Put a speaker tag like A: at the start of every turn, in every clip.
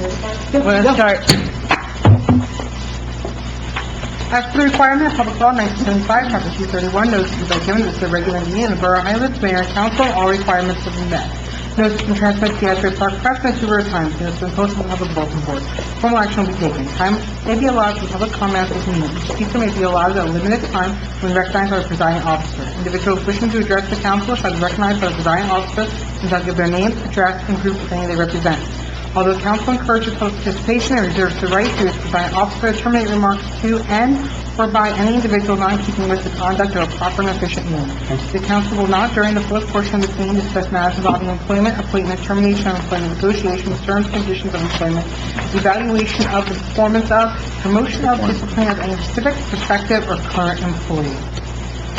A: We're gonna start. As per the requirement of Public Law 1975, Chapter 231, notices are given at the regular meeting of the Borough of Highlands, Mayor and Council, all requirements have been met. Notice has been transmitted to the Asbury Park Press and to River Times. Notice has been posted on the public bulletin board. Formal action will be taken. Time may be allowed for public comment at this meeting. Each speaker may be allowed at a limited time when recognized by the presiding officer. Individuals wishing to address the council shall be recognized by the presiding officer and shall give their name, address, and group if any they represent. Although council encourages public participation and reserves the right to its presiding officer to terminate remarks to and or by any individual not in keeping with the conduct of a proper and efficient meeting. The council will not, during the public portion of this meeting, discuss matters involving employment, appointment, termination of employment, negotiations, terms, conditions of employment, evaluation of the performance of, promotion of, discipline of any specific, prospective, or current employee.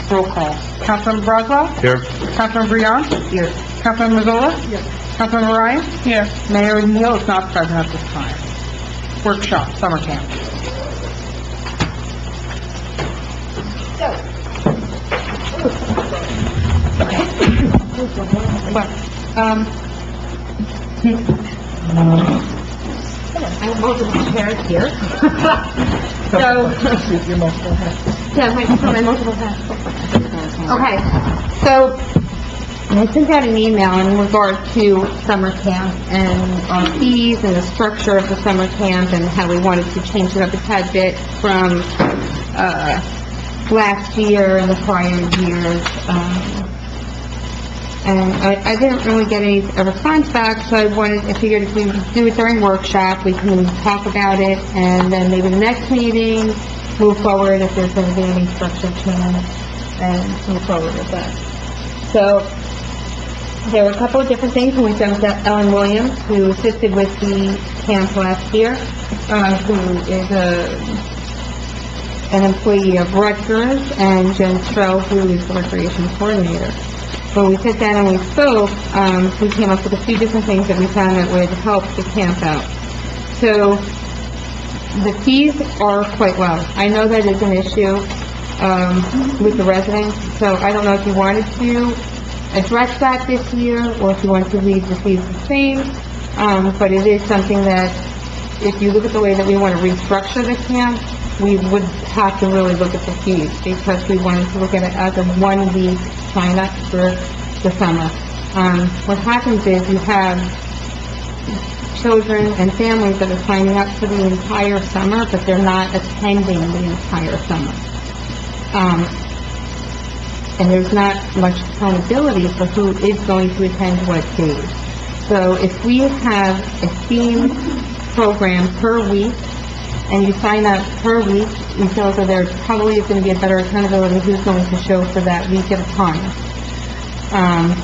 A: Roll call. Councilmember Broswell?
B: Here.
A: Councilmember Breon? Here. Councilmember Mazzola? Yes. Councilmember Ryan? Here. Mayor Neal is not present at this time. Workshop, summer camp.
C: I have multiple chairs here. My multiple hats. Okay, so I sent out an email in regard to summer camp and our fees and the structure of the summer camp and how we wanted to change it up a tad bit from last year and the prior years. And I didn't really get a response back, so I figured if we do it during workshop, we can talk about it, and then maybe the next meeting, move forward if there's going to be any structure change, and move forward with that. So, there were a couple of different things, and we sent to Ellen Williams, who assisted with the camp last year, who is an employee of Rutgers, and Jen Stroh, who is the recreation coordinator. When we sat down and we spoke, we came up with a few different things that we found that would help the camp out. So, the fees are quite low. I know that is an issue with the residents, so I don't know if you wanted to address that this year, or if you want to leave the fees the same, but it is something that, if you look at the way that we want to restructure the camp, we would have to really look at the fees, because we wanted to look at it as a one-week sign-up for the summer. What happens is you have children and families that are signing up for the entire summer, but they're not attending the entire summer. And there's not much accountability for who is going to attend what days. So if we have a themed program per week, and you sign up per week, we feel that there probably is going to be a better accountability who's going to show for that week at a time.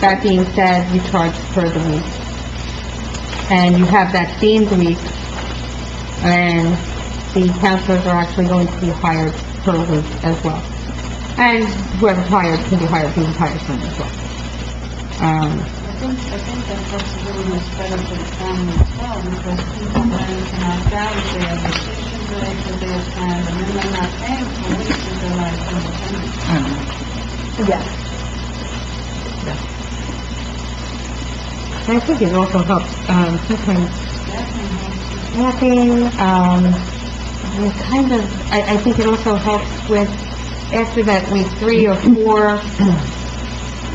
C: That being said, you charge per the week. And you have that themed week, and the counselors are actually going to be hired per week as well. And whoever's hired can be hired through the entire summer as well.
D: I think that flexibility is better for the family as well, because people then can opt out if they have vacation days that they have planned, and then they're not paying for it, so they're not attending.
C: Yes. And I think it also helps, sometimes staffing, kind of, I think it also helps with, after that week 3 or 4,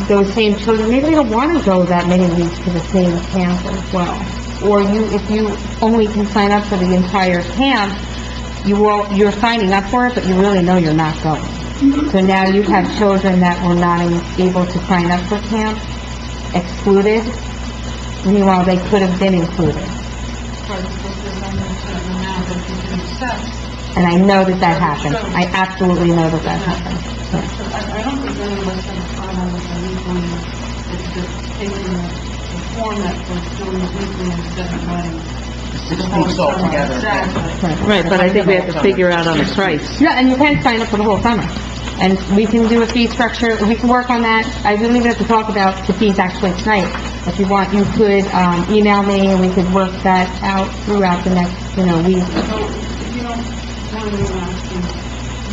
C: those same children, maybe they don't want to go that many weeks to the same camp as well. Or if you only can sign up for the entire camp, you're signing up for it, but you really know you're not going. So now you have children that were not able to sign up for camp, excluded, meanwhile they could have been included. And I know that happens. I absolutely know that happens.
D: I don't think any of us have a problem with the weekly, it's just taking the format for doing it weekly instead of running
B: 6 weeks altogether.
D: Exactly.
E: Right, but I think we have to figure out on the price.
C: Yeah, and you can sign up for the whole summer. And we can do a fee structure, we can work on that. I don't even have to talk about the fees actually tonight. If you want, you could email me and we could work that out throughout the next, week.
D: So, if you don't mind me asking,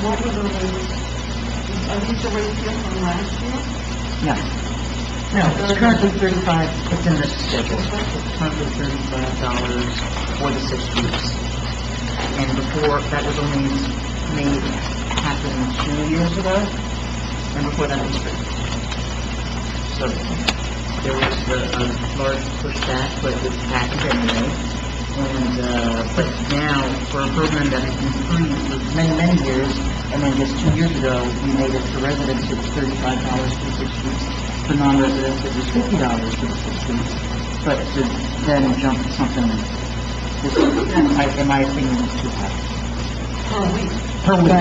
D: what were the rates? Are these the rates here from last year?
A: No, it's currently 35.
B: It's in this schedule. It's currently $35 before the 6 weeks. And before, that was only made happen 2 years ago, and before that it was free. So there was a large pushback, but it happened anyway. And, but now, for a program that has been free for many, many years, and then just 2 years ago, we made it for residents, it was $35 for 6 weeks. For non-residents, it was $50 for the 6 weeks. But to then jump to something, this, in my opinion, is too high.
D: Per week.
B: Per week.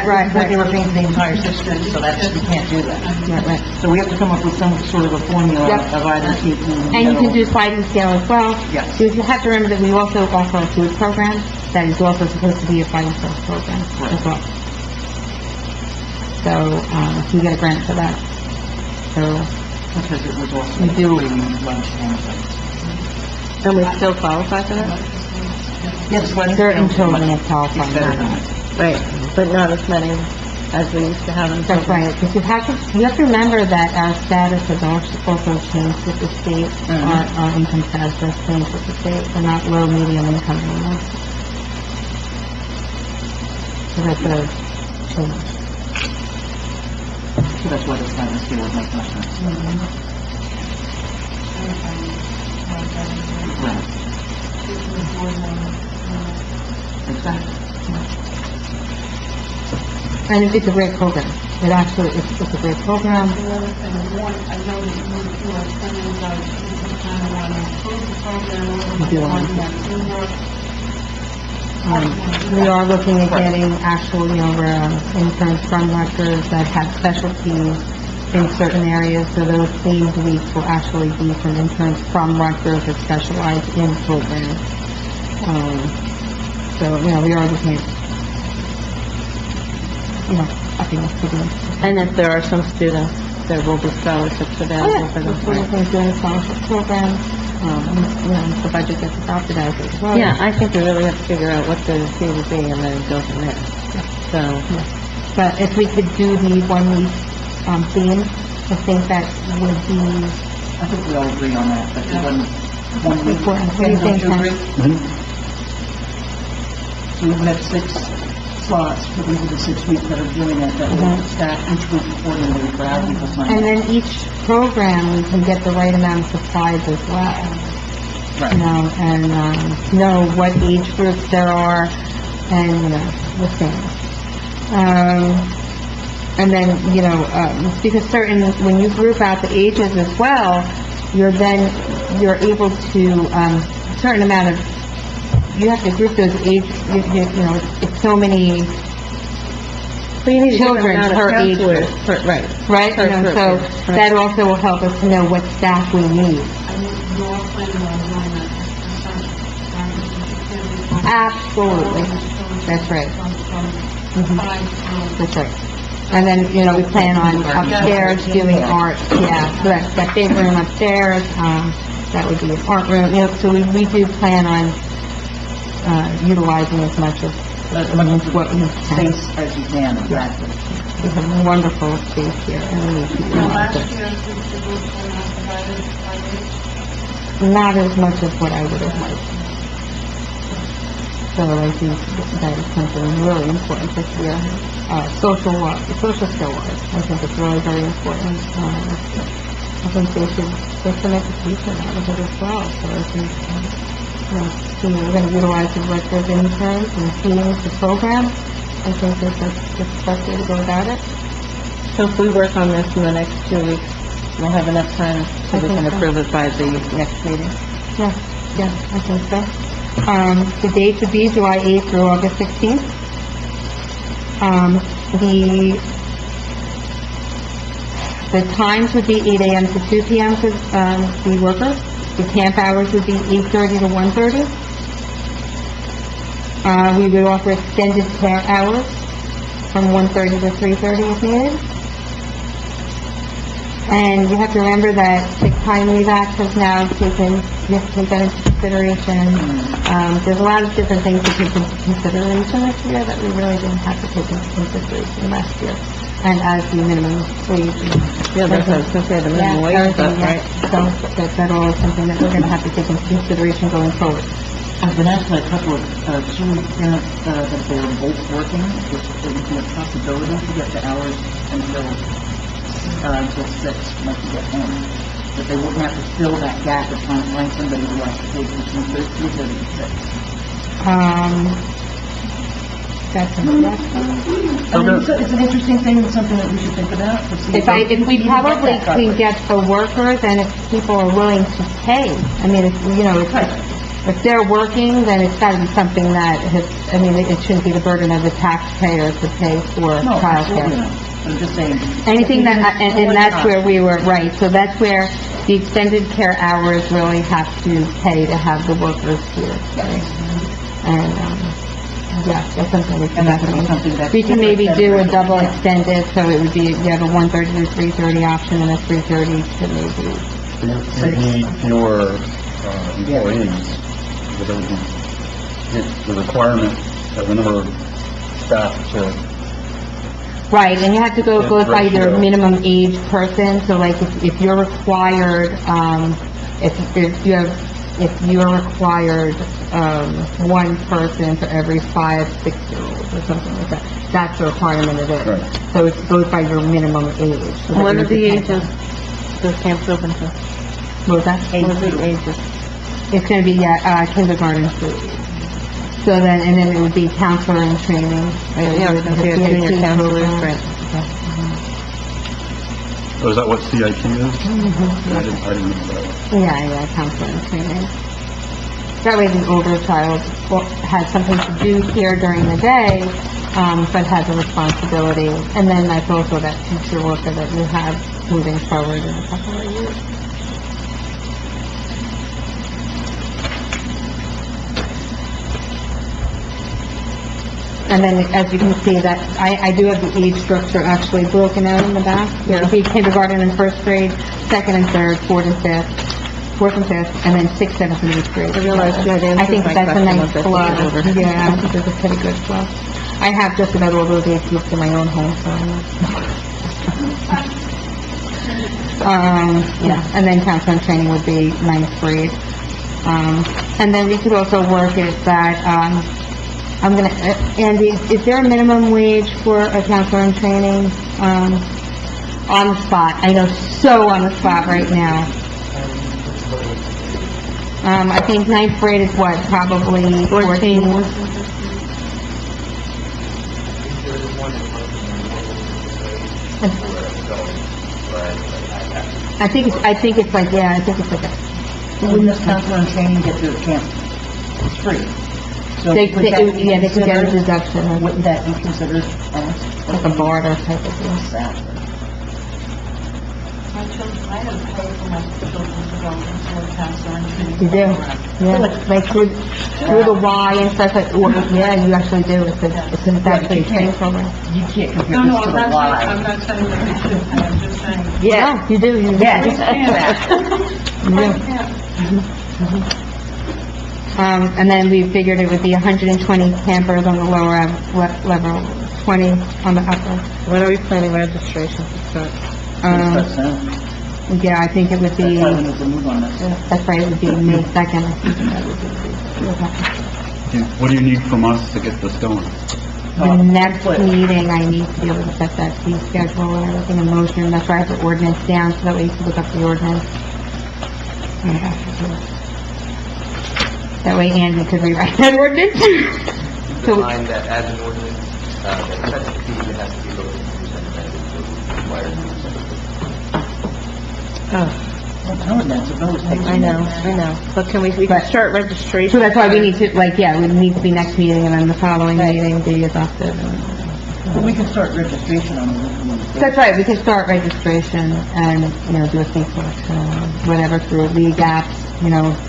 C: Right.
B: But they were paying for the entire 6 weeks, so that's, we can't do that.
C: Right.
B: So we have to come up with some sort of a formula
C: Yep.
B: of either taking...
C: And you can do sliding scale as well.
B: Yes.
C: So you have to remember that we also offer a food program that is also supposed to be a sliding scale program
B: Right.
C: as well. So, you get a grant for that. So,
B: Because it was also
C: We do.
B: free lunch and things.
E: And we still qualify for that?
B: Yes, but...
C: certain children have qualified.
B: It's better than that.
E: Right, but not as many as we used to have in
C: That's right, because you have to remember that our status has also changed with the state. Our income status has changed with the state. We're not low, medium income anymore. So that's a change.
B: So that's why the sliding scale would make more sense. Right. Exactly.
C: And it's a great program. It actually, it's a great program.
D: The other thing, I know that you are spending about, you kind of want to improve the program, or
C: do.
D: you want more teamwork.
C: We are looking at getting actual, interns from Rutgers that have specialties in certain areas, so those themed weeks will actually be from interns from Rutgers that specialize in programs. So, we are looking at, upping the students.
E: And if there are some students, there will be scholarships available for them.
C: We're looking at doing a scholarship program, the budget gets adopted as it well.
E: Yeah, I think we really have to figure out what the fee would be and then go from there. So,
C: But if we could do the 1 week, theme, I think that would be
B: I think we all agree on that, but one week...
C: important. What do you think,
B: Don't
C: Ken?
B: agree? So we would have 6 slots for these are the 6 weeks that are doing it, that will staff each week accordingly for how people sign
C: And
B: up.
C: then each program, we can get the right amount of supplies as well,
B: Right.
C: and, know what age groups there are, and, the things. And then, because when you group out the ages as well, you're able to, certain amount of, you have to group those ages, it's so many
E: so you need a different
C: children
E: amount of
C: per age
E: counselors.
C: group.
E: Right.
C: Right?
E: Per group,
C: So
E: yes.
C: that also will help us to know what staff we need.
D: And you're planning on doing that.
C: Absolutely. That's right.
D: From
C: Mhm.
D: 5 to...
C: That's right. And then, we plan on upstairs doing art, so that big room upstairs, that would be an art room, so we do plan on, utilizing as much of
B: As much
C: what we can.
B: space as you can, exactly.
C: We have a wonderful space here, and we need to
D: Now,
C: utilize
D: last
C: it.
D: year, the groups were not provided by
C: Not as much as what I would have liked. So I think that is something really important this year, social skill-wise. I think it's really very important. I think they should get some education out of it as well. So I think, we're going to utilize the Rutgers interns and teams, the program. I think that's the best way to go about it.
E: So if we work on this in the next 2 weeks, we'll have enough time so we can approve it by the next meeting.
C: Yeah, I think so. The dates would be July 8th through August 16th. The times would be 8 a.m. to 2 p.m. for, the workers. The camp hours would be 8:30 to 1:30. We would offer extended care hours from 1:30 to 3:30 if needed. And you have to remember that sick time leave act has now taken, you have to take that into consideration. There's a lot of different things to take into consideration this year that we really didn't have to take into consideration last year. And as the minimum wage.
E: Yeah, that's what I was gonna say, the minimum wage stuff, right?
C: So that all is something that we're gonna have to take into consideration going forward.
B: I've been asked by a couple of, two parents, that they are both working, if there would be a possibility to get the hours until 6, once you get home. That they wouldn't have to fill that gap of trying to find somebody who wants to take between 3:30 and 6.
C: That's a,
B: I mean, it's an interesting thing, and something that we should think about, to see
C: if we
B: get
C: probably
B: that
C: can
B: covered.
C: get the workers, and if people are willing to pay, I mean, if, you know, if they're working, then it's gotta be something that has, I mean, it shouldn't be the burden of the taxpayer to pay for
B: No, absolutely
C: childcare.
B: not. I'm just saying.
C: Anything that, and that's where we were, right, so that's where the extended care hours really have to pay to have the workers here. And, yeah, that's something we can
B: And that would be something that...
C: we can maybe do a double extended, so it would be, you have a 1:30 to 3:30 option and a 3:30 to maybe,
F: You need fewer employees, but there would be the requirement of the number of staff to,
C: right, and you have to go
F: Yeah,
C: by your
F: ratio.
C: minimum age person, so like if you're required, if you're required, one person for every 5, 6-year-olds or something like that, that's the requirement of it.
F: Right.
C: So it goes by your minimum age. so that
E: What
C: you
E: are the
C: can-
E: ages the camp's open to?
C: What was that?
E: What are the ages?
C: It's gonna be, kindergarten through. So then, and then it would be counselor and training.
E: Yeah, we're gonna see a junior
C: CIT
E: counselors,
C: program.
E: right.
F: oh, is that what CIT is? I didn't know that.
C: Yeah, counselor and training. That way the older child has something to do here during the day, but has a responsibility. And then that's also that teacher worker that you have moving forward in a couple of years. And then, as you can see, that I do have the age structure actually broken out in the back. There would be kindergarten and first grade, second and third, fourth and fifth, and then sixth, seventh, and eighth grade.
E: I realize you had
C: I think
E: answered my
C: that's a
E: question
C: nice
E: once I think
C: plus.
E: it over.
C: Yeah, I think it's a pretty good plus. I have just about all those age groups in my own home, so. Yeah, and then counseling and training would be ninth grade. And then we could also work it that, I'm gonna, Andy, is there a minimum wage for a counselor in training, on the spot? I know, so on the spot right now. I think ninth grade is what, probably 14? I think it's like, yeah, I think it's like,
B: Wouldn't this counselor and training get to camp? It's free. So
C: they
B: would that be
C: could get a
B: considered-
C: deduction,
B: Wouldn't that be considered almost?
C: like a barter type of deal.
B: Exactly.
D: My children, I have paid for my children to go into a counselor and training
C: You do?
D: program.
C: Yeah, like through the Y and stuff, like, yeah, you actually do, it's an actually a training program.
B: You can't compare
D: No,
B: this
D: no,
B: to
D: I'm
B: the
D: not
B: Y.
D: saying, I'm not saying that we should, I'm just saying.
C: Yeah, you do, you do.
B: Yes.
C: And then we figured it would be 120 campers on the lower level, 20 on the upper.
E: When are we planning registration to start?
B: That's
C: Yeah, I think it would be,
B: why we need to move on this.
C: that's right, it would be May 2nd. I think that would be-
F: What do you need from us to get this going?
C: The next meeting, I need to be able to set that fee schedule and everything in motion, that's why I have the ordinance down, so that way you can look up the ordinance. That way Andy could rewrite that ordinance. So,
G: Define that as an ordinance, that sets a fee that has to be looked into, and then it will require
B: That's how it is. It always takes...
E: I know. But we can start registration.
C: so that's why we need to, like, yeah, it needs to be next meeting, and then the following meeting be adopted.
B: But we can start registration on it.
C: That's right, we can start registration and, do a fee collection, or whatever, through league apps,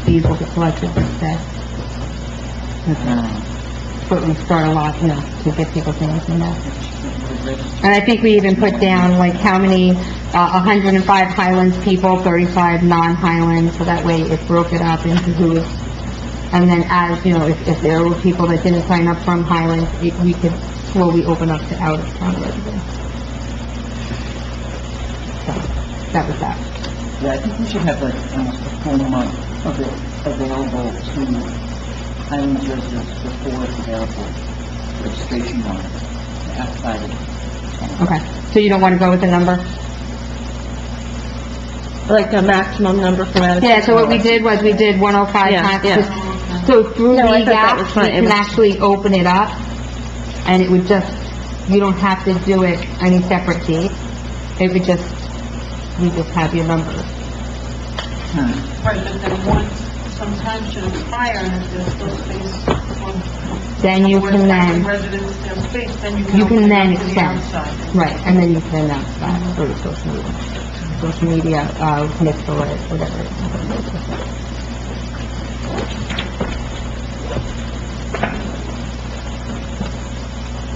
C: fees will be collected this day. But we start a lot, to get people's names in there. And I think we even put down, like, how many, 105 Highlands people, 35 non-Highlands, so that way it broke it up into who's, and then as, if there were people that didn't sign up from Highlands, we could slowly open up to out-of-town residents. So, that was that.
B: Yeah, I think we should have like almost a full month of it available to Highlands residents before the airport, registration line, outside of it.
C: Okay, so you don't want to go with the number?
E: Like the maximum number for out of...
C: Yeah, so what we did was we did 105
E: Yeah,
C: times,
E: yeah.
C: so through
E: No, I
C: these
E: thought that was
C: apps,
E: fine.
C: you
E: It
C: can
E: was-
C: actually open it up, and it would just, you don't have to do it any separate date. It would just, you just have your number.
D: Right, but then once, some time should expire, and if there's still space on...
C: Then you can then,
D: Residents, there's space, then you
C: you can
D: open it
C: then
D: up to the
C: extend.
D: outside.
C: Right, and then you can announce that through social media. Social media, Nixle it, whatever it is.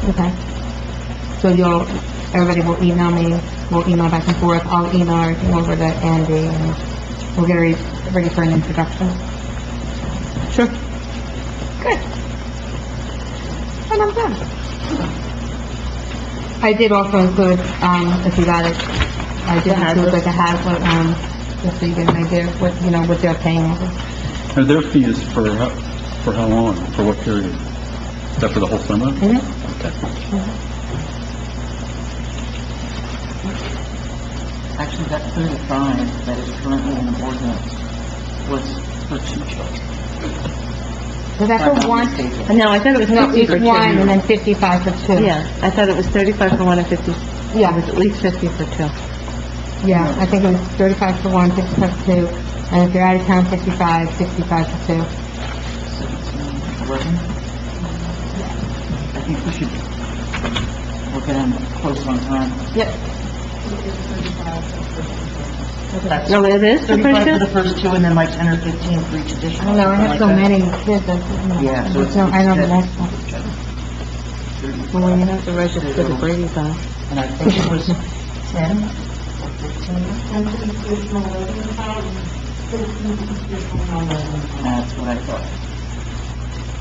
C: Okay. So everybody will email me, we'll email back and forth, I'll email everything over to Andy, and we'll get ready for an introduction. Sure. Good. And I'm done. I did also include, if you got it, I did include like a Hazlet, just so you get an idea of what, what they're paying over.
F: And their fee is for how long? For what period? Is that for the whole summer?
B: Actually, that 35 that is currently in the ordinance was for 2 children.
C: Was that
B: If I'm
C: for
B: not
C: one?
B: mistaken.
E: No, I thought it was
C: No,
E: 50 for
C: it's
E: two.
C: one, and then 55 for two.
E: Yeah, I thought it was 35 for one and 50, it
C: Yeah,
E: was at least 50 for two.
C: yeah, I think it was 35 for one, 55 for two, and if you're out of town, 55, 65 for two.
B: 11? I think we should work on close on time.
C: Yep.
B: That's
E: No, it is the
B: 35 for
E: first
B: the
E: two?
B: first 2, and then like 10 or 15 for each
C: I
B: additional.
C: don't know, I have
B: something
C: so
B: like that.
C: many kids, that's,
B: Yeah, so it's...
C: I know the next one.
E: Well, when you have to register the Brady's on.
B: And I think it was 10 or 15. That's what I thought.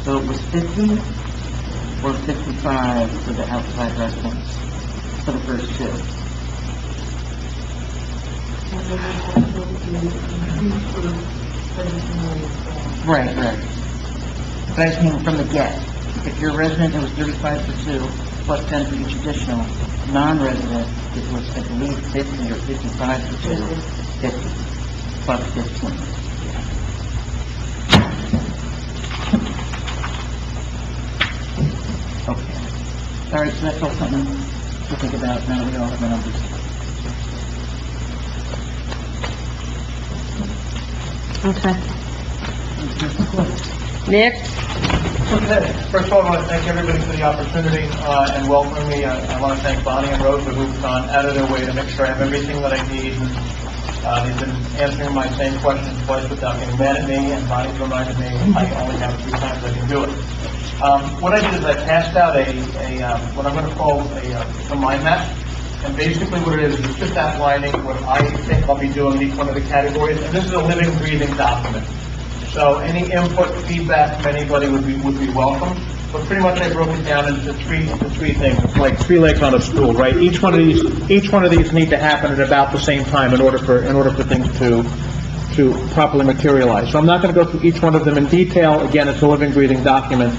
B: So it was 50 or 55 for the outside residents for the first 2. Right. But I was thinking from the get. If you're a resident, it was 35 for 2, plus 10 for each additional. Non-resident, it was, I believe, 50 or 55 for 2, 50, plus 15. Okay. All right, so that's all something to think about now that we all have the numbers.
E: Okay. Nick?
H: Okay. First of all, I want to thank everybody for the opportunity and welcoming me. I want to thank Bonnie and Rosa who've gone out of their way to make sure I have everything that I need. They've been answering my same questions twice without getting mad at me, and Bonnie's reminded me I only have 3 times I can do it. What I did is I passed out what I'm going to call a mind map. And basically what it is just outlining what I think I'll be doing in each one of the categories. And this is a living, breathing document. So any input, feedback from anybody would be welcome. But pretty much I broke it down into three things. It's like 3 legs on a stool, right? Each one of these need to happen at about the same time in order for things to properly materialize. So I'm not going to go through each one of them in detail. Again, it's a living, breathing document.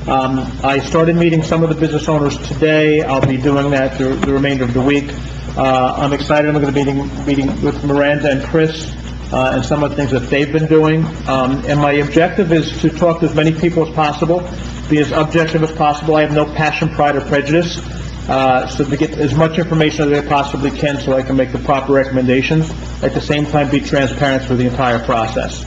H: I started meeting some of the business owners today. I'll be doing that the remainder of the week. I'm excited. I'm going to be meeting with Miranda and Chris and some of the things that they've been doing. And my objective is to talk to as many people as possible, be as objective as possible. I have no passion, pride, or prejudice. So to get as much information as I possibly can so I can make the proper recommendations. At the same time, be transparent through the entire process.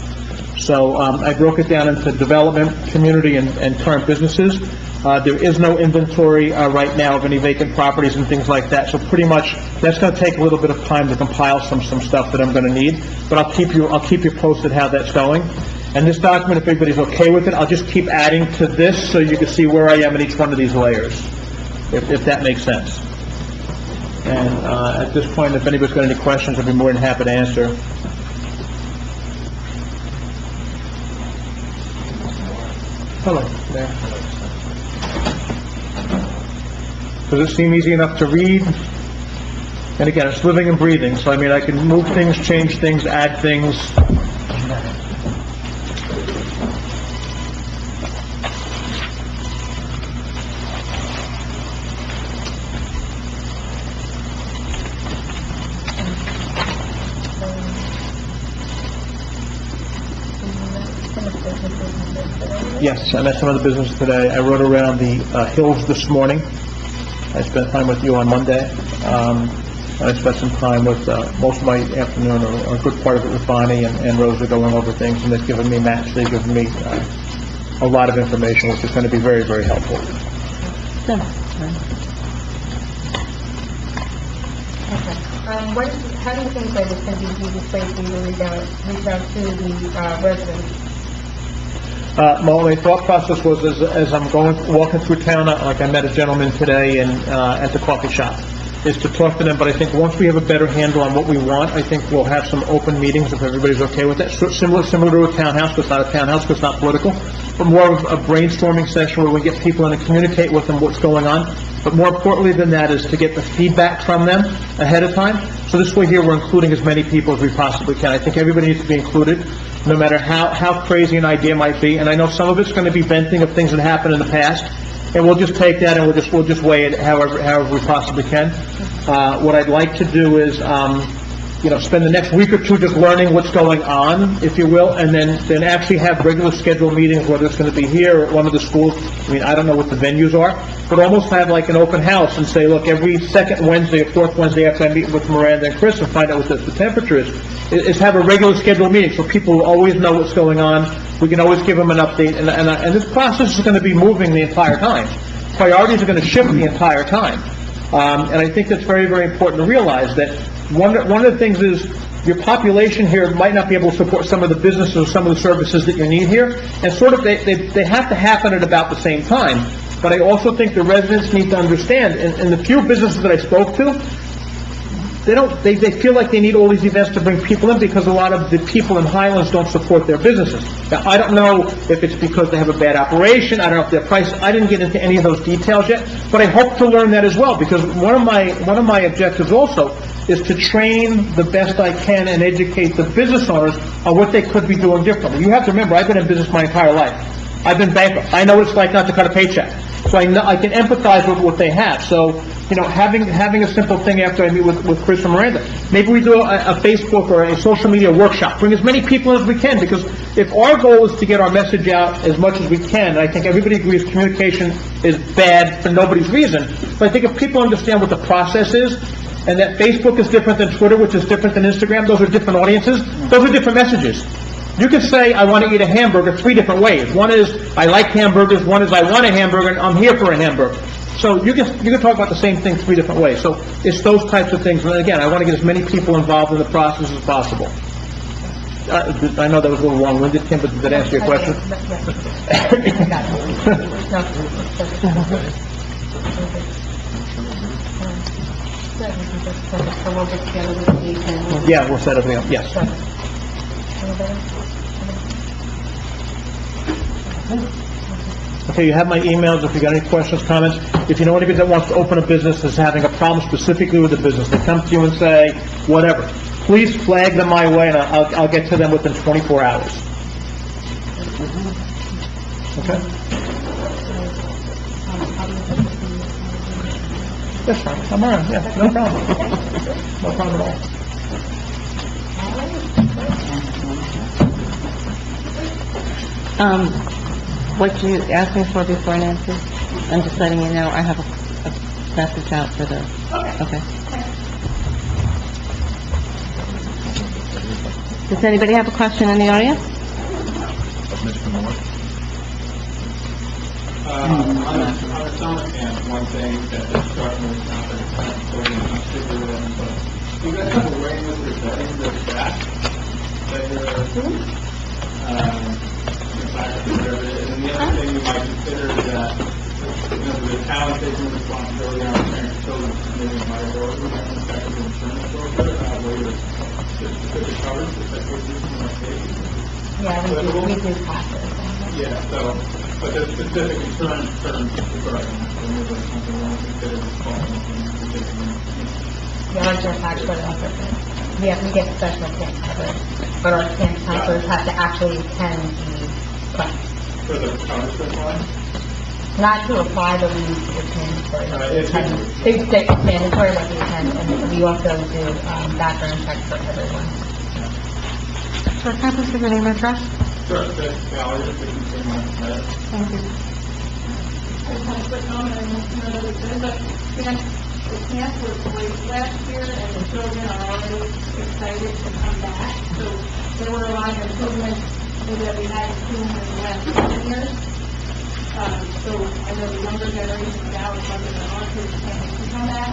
H: So I broke it down into development, community, and current businesses. There is no inventory right now of any vacant properties and things like that. So pretty much that's going to take a little bit of time to compile some stuff that I'm going to need. But I'll keep you posted how that's going. And this document, if everybody's okay with it, I'll just keep adding to this so you can see where I am in each one of these layers, if that makes sense. And at this point, if anybody's got any questions, I'd be more than happy to answer. Hello there. Does it seem easy enough to read? And again, it's living and breathing, so I mean, I can move things, change things, add things. Yes, I met some of the businesses today. I rode around the hills this morning. I spent time with you on Monday. I spent some time with, most of my afternoon, or a good part of it with Bonnie and Rosa going over things, and they've given me maps, they've given me a lot of information, which is going to be very, very helpful.
C: How do you think that it's going to be the easiest way for you to reach out to the residents?
H: My thought process was as I'm walking through town, like I met a gentleman today at the coffee shop, is to talk to them, but I think once we have a better handle on what we want, I think we'll have some open meetings if everybody's okay with that. So similar to a townhouse, but it's not a townhouse, because it's not political, but more of a brainstorming session where we get people in and communicate with them what's going on. But more importantly than that is to get the feedback from them ahead of time. So this way here, we're including as many people as we possibly can. I think everybody needs to be included, no matter how crazy an idea might be. And I know some of it's going to be venting of things that happened in the past, and we'll just take that and we'll just weigh it however we possibly can. What I'd like to do is, spend the next week or two just learning what's going on, if you will, and then actually have regular scheduled meetings, whether it's going to be here or at one of the schools. I mean, I don't know what the venues are, but almost have like an open house and say, look, every second Wednesday or fourth Wednesday after I meet with Miranda and Chris and find out what the temperature is have a regular scheduled meeting so people will always know what's going on. We can always give them an update, and this process is going to be moving the entire time. Priorities are going to shift the entire time. And I think that's very, very important to realize that one of the things is your population here might not be able to support some of the businesses or some of the services that you need here, and sort of they have to happen at about the same time. But I also think the residents need to understand, and the few businesses that I spoke to, they feel like they need all these events to bring people in because a lot of the people in Highlands don't support their businesses. Now, I don't know if it's because they have a bad operation, I don't know if their price, I didn't get into any of those details yet, but I hope to learn that as well, because one of my objectives also is to train the best I can and educate the business owners on what they could be doing differently. You have to remember, I've been in business my entire life. I've been bankrupt. I know what it's like not to cut a paycheck. So I can empathize with what they have. So, having a simple thing after I meet with Chris and Miranda. Maybe we do a Facebook or a social media workshop. Bring as many people as we can, because if our goal is to get our message out as much as we can, and I think everybody agrees communication is bad for nobody's reason, but I think if people understand what the process is, and that Facebook is different than Twitter, which is different than Instagram, those are different audiences, those are different messages. You can say, I want to eat a hamburger 3 different ways. One is, I like hamburgers. One is, I want a hamburger, and I'm here for a hamburger. So you can talk about the same thing 3 different ways. So it's those types of things. And again, I want to get as many people involved in the process as possible. I know that was a little long-winded, Kim, but did that answer your question? Yeah, we'll set everything up, yes. Okay, you have my emails if you got any questions, comments. If you know anybody that wants to open a business is having a problem specifically with the business, they come to you and say, whatever, please flag them my way and I'll get to them within 24 hours. Okay? That's fine, I'm around, yeah, no problem. No problem at all.
E: What you asked me for before, Nancy, I'm just letting you know, I have a message out for the... Okay. Does anybody have a question in the audience?
I: On the summer camp, one thing that they're starting with now that it's not going to stick with them, but do you guys have a way with your vetting the staff that you're, and the other thing you might consider is that, the town taking responsibility on parents' children committing liability, we might contact the insurance broker, where you're specific coverage, especially if you might take.
C: Yeah, we do classes.
I: Yeah, but there's specific insurance terms regarding that, so maybe that's something we want to consider responsible.
C: Yeah, our just actually offer it. We get special camp coverage, but our camp counselors have to actually attend the class.
I: For the coverage reply?
C: Not to apply, but we need to attend for
I: It's
C: mandatory that we attend, and we also do background checks for everyone.
A: Sir, can I please have your name and address?
I: Sure, that's Valerie, if you can,
C: Thank you.
D: I just want to put on there, and you know, the camp was great last year, and the children are already excited to come back. So there were a lot of improvements that we had seen in the last 10 years. So I know the younger generation now is under the our kids can't wait to come back.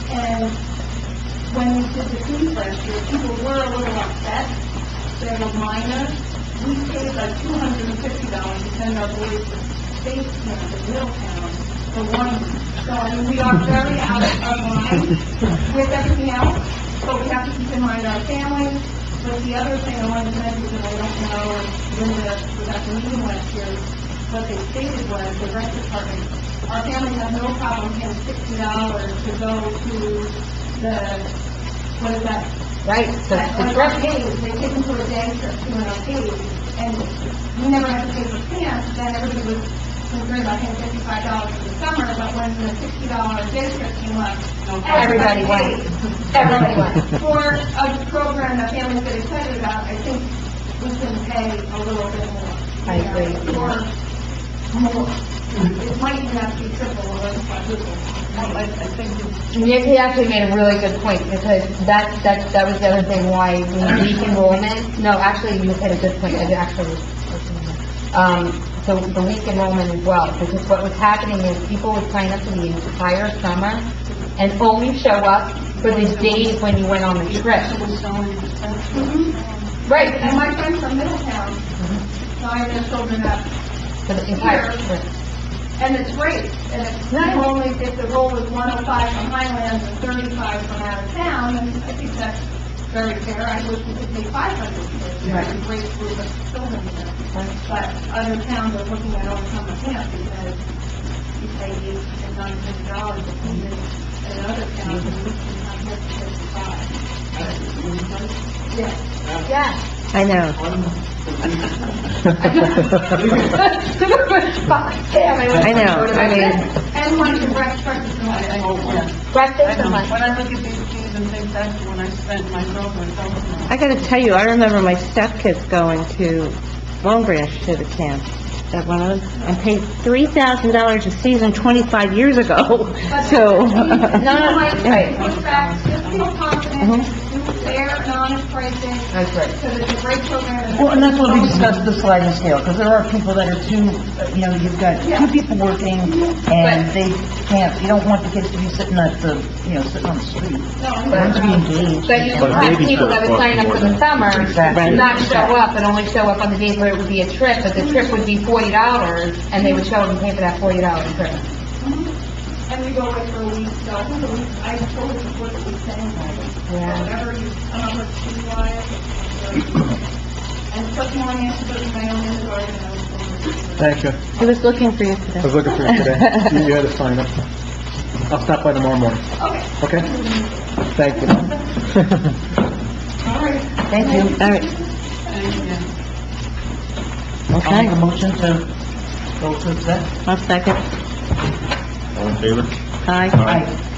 D: And when we did the fees last year, people were a little upset. They were minor. We paid like $250 to send our boys to state camp in Middletown for 1 week. So, I mean, we are very out of line with everything else, but we have to keep in mind our families. But the other thing I wanted to mention, and I don't know, Linda was at the meeting last year, what they stated was, the rec department, our families have no problem paying $60 to go to the, what is that?
C: Right, so
D: An
C: the trip,
D: arcade, they take them to a day trip to an arcade, and we never had to pay for camp, then everybody was concerned about paying $55 for the summer, but when the $60 day trip came up,
C: everybody went. Everybody went.
D: For a program that families get excited about, I think we can pay a little bit more.
C: I agree.
D: Or more. It might even have to be triple or quadruple. I think
C: He actually made a really good point, because that was the other thing why the week enrollment, no, actually, you made a good point, it actually was, so the week enrollment as well, because what was happening is people would sign up for the entire summer and only show up for the days when you went on the trip. Right,
D: And my friends from Middletown signed their children up
C: for the entire trip.
D: and it's great. And it's only, if the roll is 105 from Highlands and 35 from out of town, and I think that's very fair. I wish we could pay 500 kids. It's a great group of children there. But other towns are looking at overcoming camp because you pay $8 and $900 a season, and other towns, and we can have here for 55. Yeah.
C: Yeah.
E: I know. I know, I mean,
D: And lunch and breakfast and lunch.
C: Breakfast and lunch.
D: When I look at these fees and think back to when I spent my girlfriend,
E: I gotta tell you, I remember my stepkids going to Long Branch to the camp, that one of them, and paid $3,000 a season 25 years ago, so...
C: Right.
D: Just feel confident, do fair and honest pricing,
C: That's right.
D: because it's a great program.
B: Well, and that's what we discussed, the sliding scale, because there are people that are too, you've got two people working, and they can't, you don't want the kids to be sitting at the, sitting on the street. They want to be engaged.
C: But you have people that would sign up for the summer,
B: Exactly.
C: not show up, and only show up on the days where it would be a trip, but the trip would be $40, and they would show up and pay for that $40 trip.
D: And we go away for a week, so I think a week, I totally support the week thing.
C: Yeah.
D: Whatever you come up with fee-wise, and put more into my own inventory,
J: Thank you.
E: He was looking for you today.
J: I was looking for you today. You had to sign up. I'll stop by tomorrow morning.
D: Okay.
J: Okay? Thank you.
D: All right.
B: Thank you.
E: All right,
B: I'll make a
E: okay,
B: motion to go to exec.
E: I'll second.
F: All in favor?
E: Aye.
B: Aye.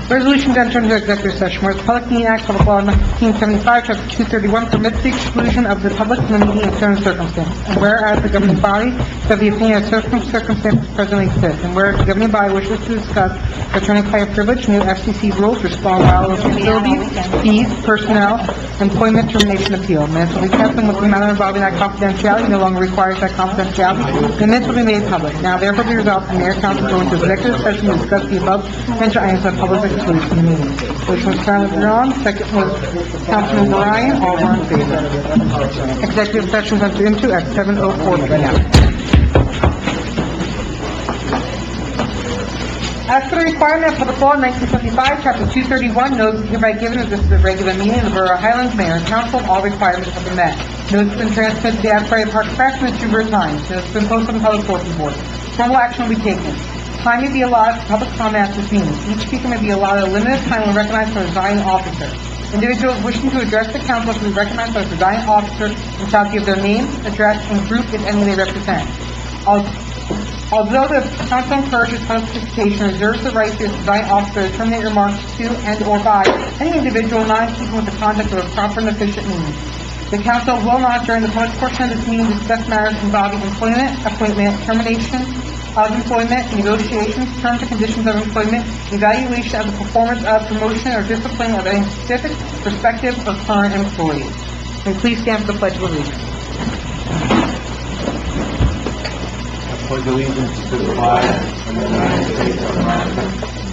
A: Resolution to enter into executive session, whereas the Public Meeting Act, Public Law 1975, Chapter 231 permits the exclusion of the public from the meeting in certain circumstances. And whereas the governing body is of the opinion that certain circumstances presently exist, and whereas the governing body wishes to discuss attorney-client privilege, new FCC rules for small wireless facilities, fees, personnel, employment termination appeal. Minutes will be kept, and with the matter involving that confidentiality no longer requires that confidentiality. The minutes will be made public. Now therefore be resolved, the mayor council go into executive session to discuss the above mentioned items of public exclusion in the meeting. Which was Councilman Braun, second was Councilman Ryan, all were in favor. Executive session was entered into at 7:04 p.m. As for the requirement of Public Law 1975, Chapter 231, notice is hereby given that this is a regular meeting of the Borough of Highlands, Mayor and Council, all requirements have been met. Notice has been transmitted to the Asbury Park Press and the Troubadour Times. Notice has been posted on the Public Bulletin Board. Formal action will be taken. Time may be allotted for public comment at this meeting. Each speaker may be allotted a limited time when recognized by the presiding officer. Individuals wishing to address the council should be recognized by the presiding officer and shall give their name, address, and group, if any, they represent. Although the council encourages public participation, reserves the right to the presiding officer to terminate remarks to and/or by any individual not in keeping with the conduct of a proper and efficient meeting. The council will not, during the public portion of this meeting, discuss matters involving employment, appointment, termination of employment, negotiations, terms and conditions of employment, evaluation of the performance of, promotion, or discipline of any specific, prospective, or current employee. And please stand for the Pledge of Allegiance.
J: Pledge allegiance to the flag of the United States of America,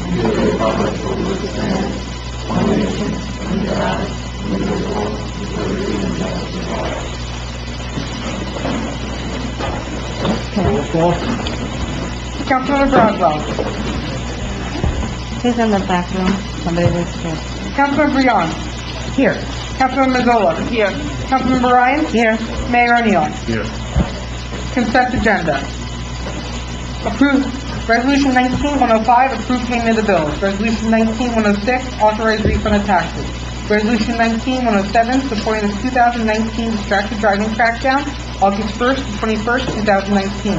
J: and to the republic for which it stands, one nation, under God, indivisible, with liberty and justice for all. Roll call.
A: Councilmember Broswell.
E: He's in the back room. Somebody was here.
A: Councilmember Breon.
E: Here.
A: Councilmember Mazzola. Here. Councilmember Ryan.
E: Here.
A: Mayor O'Neill.
F: Here.
A: Consent agenda. Approve Resolution 19-105, approve payment of the bills. Resolution 19-106, authorize refund of taxes. Resolution 19-107, supporting the 2019 distracted driving crackdown, August 1st to 21st, 2019.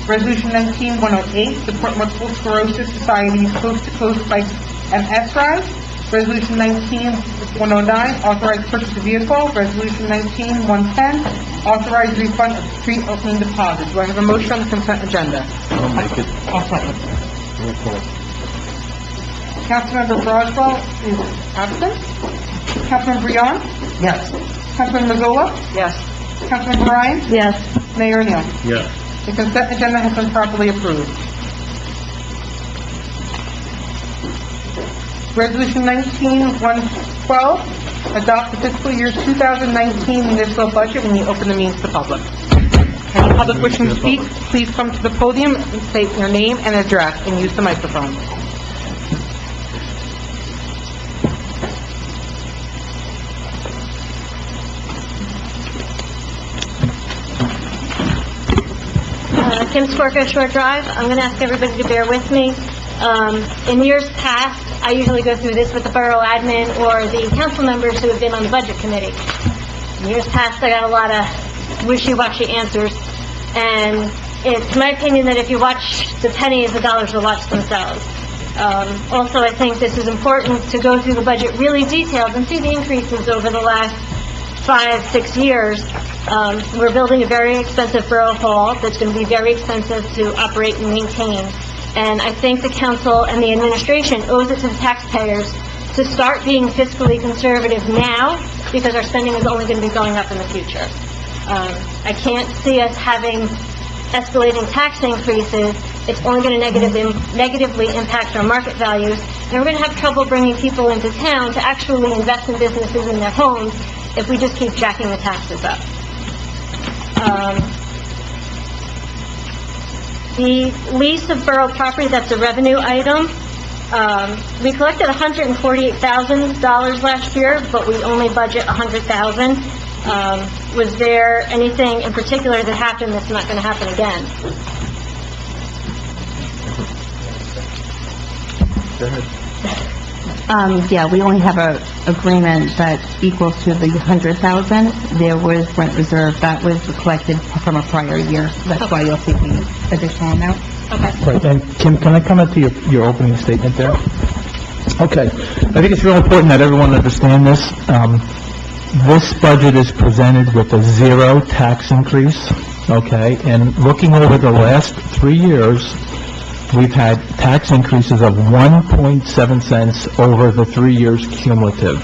A: Resolution 19-108, support multiple sclerosis society's coast-to-coast bike MS ride. Resolution 19-109, authorize purchase of vehicle. Resolution 19-110, authorize refund of street opening deposits. Do I have a motion on the consent agenda?
F: I'll make it.
A: I'll second.
F: Roll call.
A: Councilmember Broswell is absent. Councilmember Breon.
B: Yes.
A: Councilmember Mazzola.
B: Yes.
A: Councilmember Ryan.
E: Yes.
A: Mayor O'Neill.
F: Yes.
A: The consent agenda has been properly approved. Resolution 19-112, adopt the fiscal year 2019 municipal budget when you open the meeting to the public. Any public wishing to speak, please come to the podium and state your name and address and use the microphone.
K: Kim Skorka, Short Drive. I'm going to ask everybody to bear with me. In years past, I usually go through this with the borough admin or the council members who have been on the budget committee. In years past, I got a lot of wishy-washy answers, and it's my opinion that if you watch the pennies, the dollars will watch themselves. Also, I think this is important to go through the budget really detailed and see the increases over the last 5-6 years. We're building a very expensive borough hall that's going to be very expensive to operate and maintain. And I think the council and the administration owes it to the taxpayers to start being fiscally conservative now, because our spending is only going to be going up in the future. I can't see us having escalating tax increases. It's only going to negatively impact our market values, and we're going to have trouble bringing people into town to actually invest in businesses in their homes if we just keep jacking the taxes up. The lease of borough property, that's a revenue item. We collected $148,000 last year, but we only budget $100,000. Was there anything in particular that happened that's not going to happen again?
F: Go ahead.
E: Yeah, we only have a agreement that equals to the 100,000. There was rent reserve that was collected from a prior year. That's why you'll see the additional amount.
K: Okay.
L: Right, and Kim, can I comment to your opening statement there? Okay, I think it's real important that everyone understand this. This budget is presented with a zero tax increase, okay? And looking over the last 3 years, we've had tax increases of 1.7 cents over the 3 years cumulative.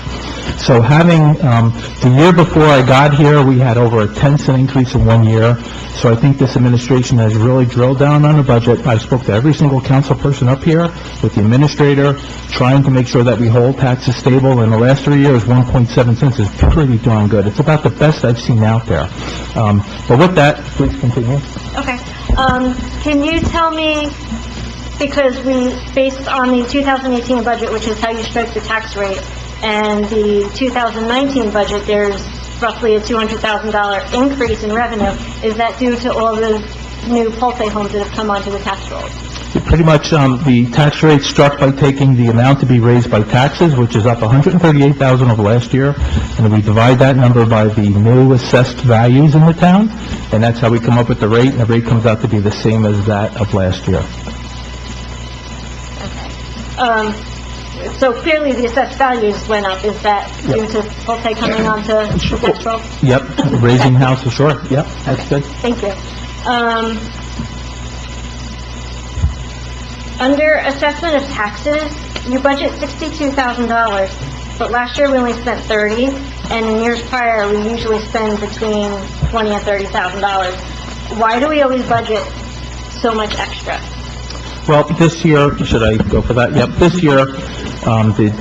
L: So having, the year before I got here, we had over a 10-cent increase in 1 year. So I think this administration has really drilled down on the budget. I spoke to every single council person up here, with the administrator, trying to make sure that we hold taxes stable. In the last 3 years, 1.7 cents is pretty darn good. It's about the best I've seen out there. But with that, please continue.
K: Okay. Can you tell me, because we, based on the 2018 budget, which is how you strike the tax rate, and the 2019 budget, there's roughly a $200,000 increase in revenue. Is that due to all the new Pulse homes that have come onto the tax rolls?
L: Pretty much, the tax rate struck by taking the amount to be raised by taxes, which is up $138,000 over last year, and we divide that number by the new assessed values in the town, and that's how we come up with the rate, and the rate comes out to be the same as that of last year.
K: Okay. so clearly the assessed values went up. Is that due to Pulte coming on to next role?
L: Yep, raising houses, sure, yep, that's good.
K: Thank you. Under assessment of taxes, you budget $62,000, but last year we only spent 30, and in years prior, we usually spend between $20,000 and $30,000. Why do we always budget so much extra?
L: Well, this year, should I go for that? Yep, this year,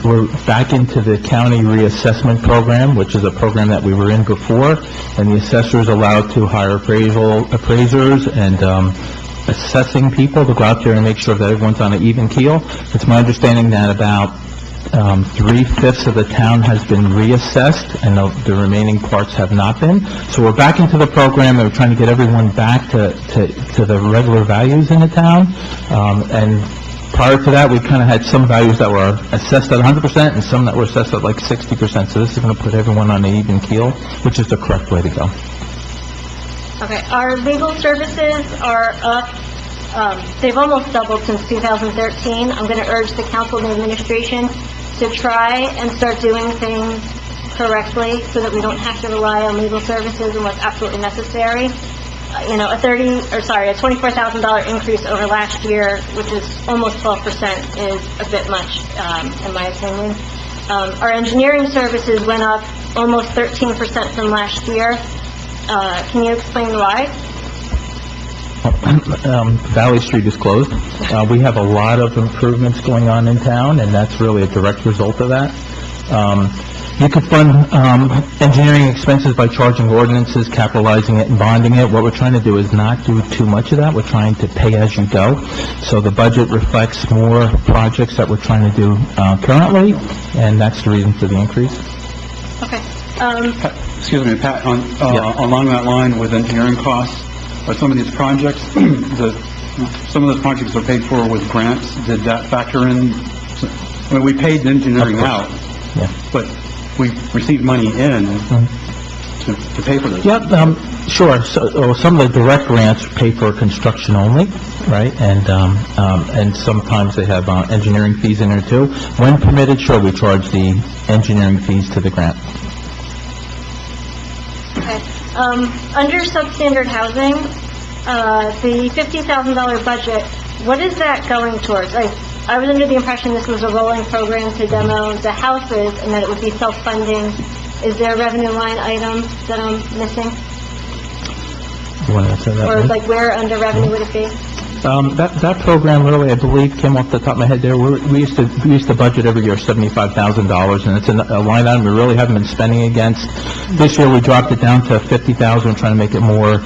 L: we're back into the county reassessment program, which is a program that we were in before, and the assessor is allowed to hire appraisers and, assessing people to go out there and make sure that everyone's on an even keel. It's my understanding that about 3/5 of the town has been reassessed, and the remaining parts have not been. So we're back into the program, and we're trying to get everyone back to the regular values in the town. And prior to that, we kind of had some values that were assessed at 100% and some that were assessed at like 60%. So this is going to put everyone on an even keel, which is the correct way to go.
K: Okay, our legal services are up. They've almost doubled since 2013. I'm going to urge the council and the administration to try and start doing things correctly so that we don't have to rely on legal services unless absolutely necessary. A $24,000 increase over last year, which is almost 12%, is a bit much, in my opinion. Our engineering services went up almost 13% from last year. Can you explain why?
L: Valley Street is closed. We have a lot of improvements going on in town, and that's really a direct result of that. You could fund engineering expenses by charging ordinances, capitalizing it, and bonding it. What we're trying to do is not do too much of that. We're trying to pay as you go. So the budget reflects more projects that we're trying to do currently, and that's the reason for the increase.
K: Okay.
F: Excuse me, Pat, along that line with engineering costs, are some of these projects, some of those projects are paid for with grants, did that factor in? I mean, we paid the engineering out,
L: Yeah.
F: but we received money in to pay for this.
L: Yep, sure. So some of the direct grants pay for construction only, right? And sometimes they have engineering fees in there too. When permitted, sure, we charge the engineering fees to the grant.
K: Okay. Under substandard housing, the $50,000 budget, what is that going towards? I was under the impression this was a rolling program to demo the houses and that it would be self-funding. Is there a revenue line item that I'm missing?
L: You want to answer that?
K: Or
L: Lynn?
K: like where under revenue would it be?
L: That program really, I believe, came off the top of my head there. We used to budget every year $75,000, and it's a line item we really haven't been spending against. This year, we dropped it down to $50,000, trying to make it more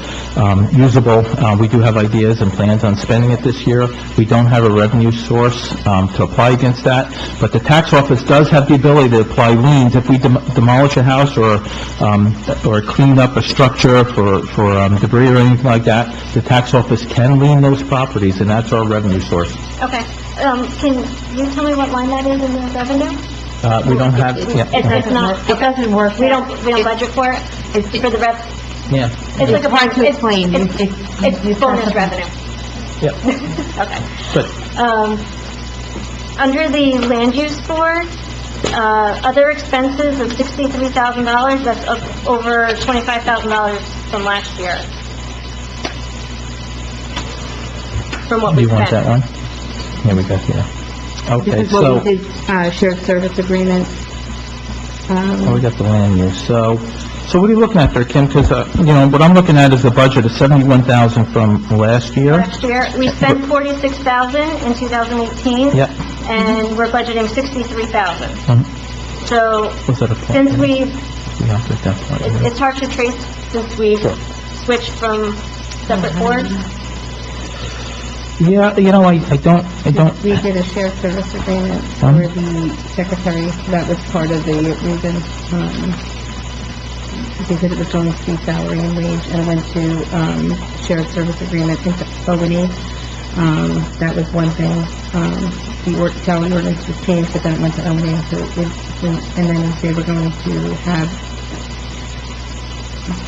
L: usable. We do have ideas and plans on spending it this year. We don't have a revenue source to apply against that, but the tax office does have the ability to apply liens. If we demolish a house or clean up a structure for debris or anything like that, the tax office can lien those properties, and that's our revenue source.
K: Okay. Can you tell me what line that is in the revenue?
L: We don't have, yeah.
K: It's not,
C: It doesn't work.
K: we don't budget for it? It's for the rev,
L: Yeah.
K: it's like a
C: hard to explain.
K: it's bonus revenue.
L: Yep.
K: Okay.
L: Good.
K: Under the land use board, other expenses of $63,000, that's up over $25,000 from last year. From what we
L: You want
K: spent.
L: that one? Here we go, yeah. Okay,
C: This is what
L: so,
C: we did, shared service agreement.
L: we got the land use. So what are you looking at there, Kim? Because, what I'm looking at is the budget of $71,000 from last year.
K: Last year, we spent $46,000 in 2018.
L: Yep.
K: And we're budgeting $63,000.
L: Mhm.
K: So,
L: Was that a point?
K: since we've,
L: Yeah, I'll take that part, yeah.
K: it's hard to trace since we've
L: Sure.
K: switched from separate boards.
L: Yeah, I don't,
C: We did a shared service agreement
L: Huh?
C: for the secretary. That was part of the reason, because it was going to be salary and wage, and it went to, shared service agreement into O&E. That was one thing. The salary ordinance was changed, but then it went to O&E, so and then they were going to have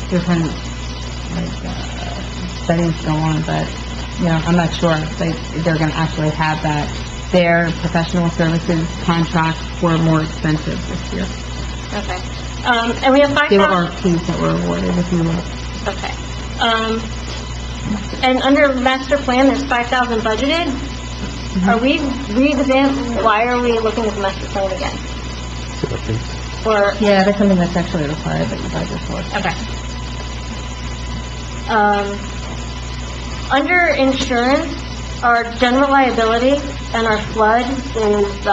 C: different, studies go on, but, I'm not sure if they're gonna actually have that
E: their professional services contracts were more expensive this year.
K: Okay. And we have
E: They were
K: 5,000...
E: RFPs that were awarded, if you will.
K: Okay. And under master plan, there's 5,000 budgeted. Are we why are we looking at the master plan again? Or,
E: Yeah, that's something that's actually required that you budget for.
K: okay. Under insurance, our general liability and our flood is,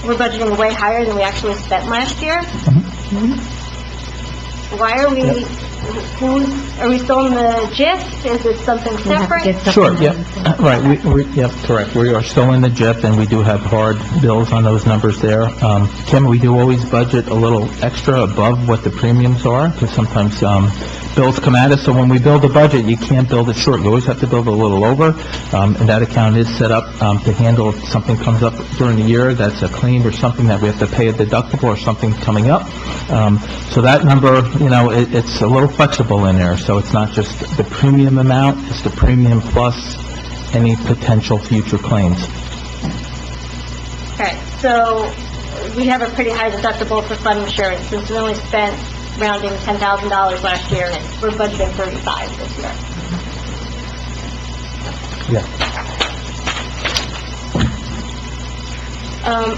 K: we're budgeting way higher than we actually spent last year. Why are we, are we still in the GIF? Is it something
E: We have to
K: separate?
E: get
L: Sure,
E: supplemental.
L: right, yep, correct. We are still in the JIP, and we do have hard bills on those numbers there. Kim, we do always budget a little extra above what the premiums are, because sometimes, bills come at us, so when we build a budget, you can't build it short. You always have to build a little over, and that account is set up, to handle if something comes up during the year, that's a claim or something that we have to pay a deductible or something coming up. So that number, it's a little flexible in there, so it's not just the premium amount, it's the premium plus any potential future claims.
K: Okay, so we have a pretty high deductible for flood insurance, since we only spent rounding $10,000 last year, and we're budgeting 35 this year.
L: Yeah.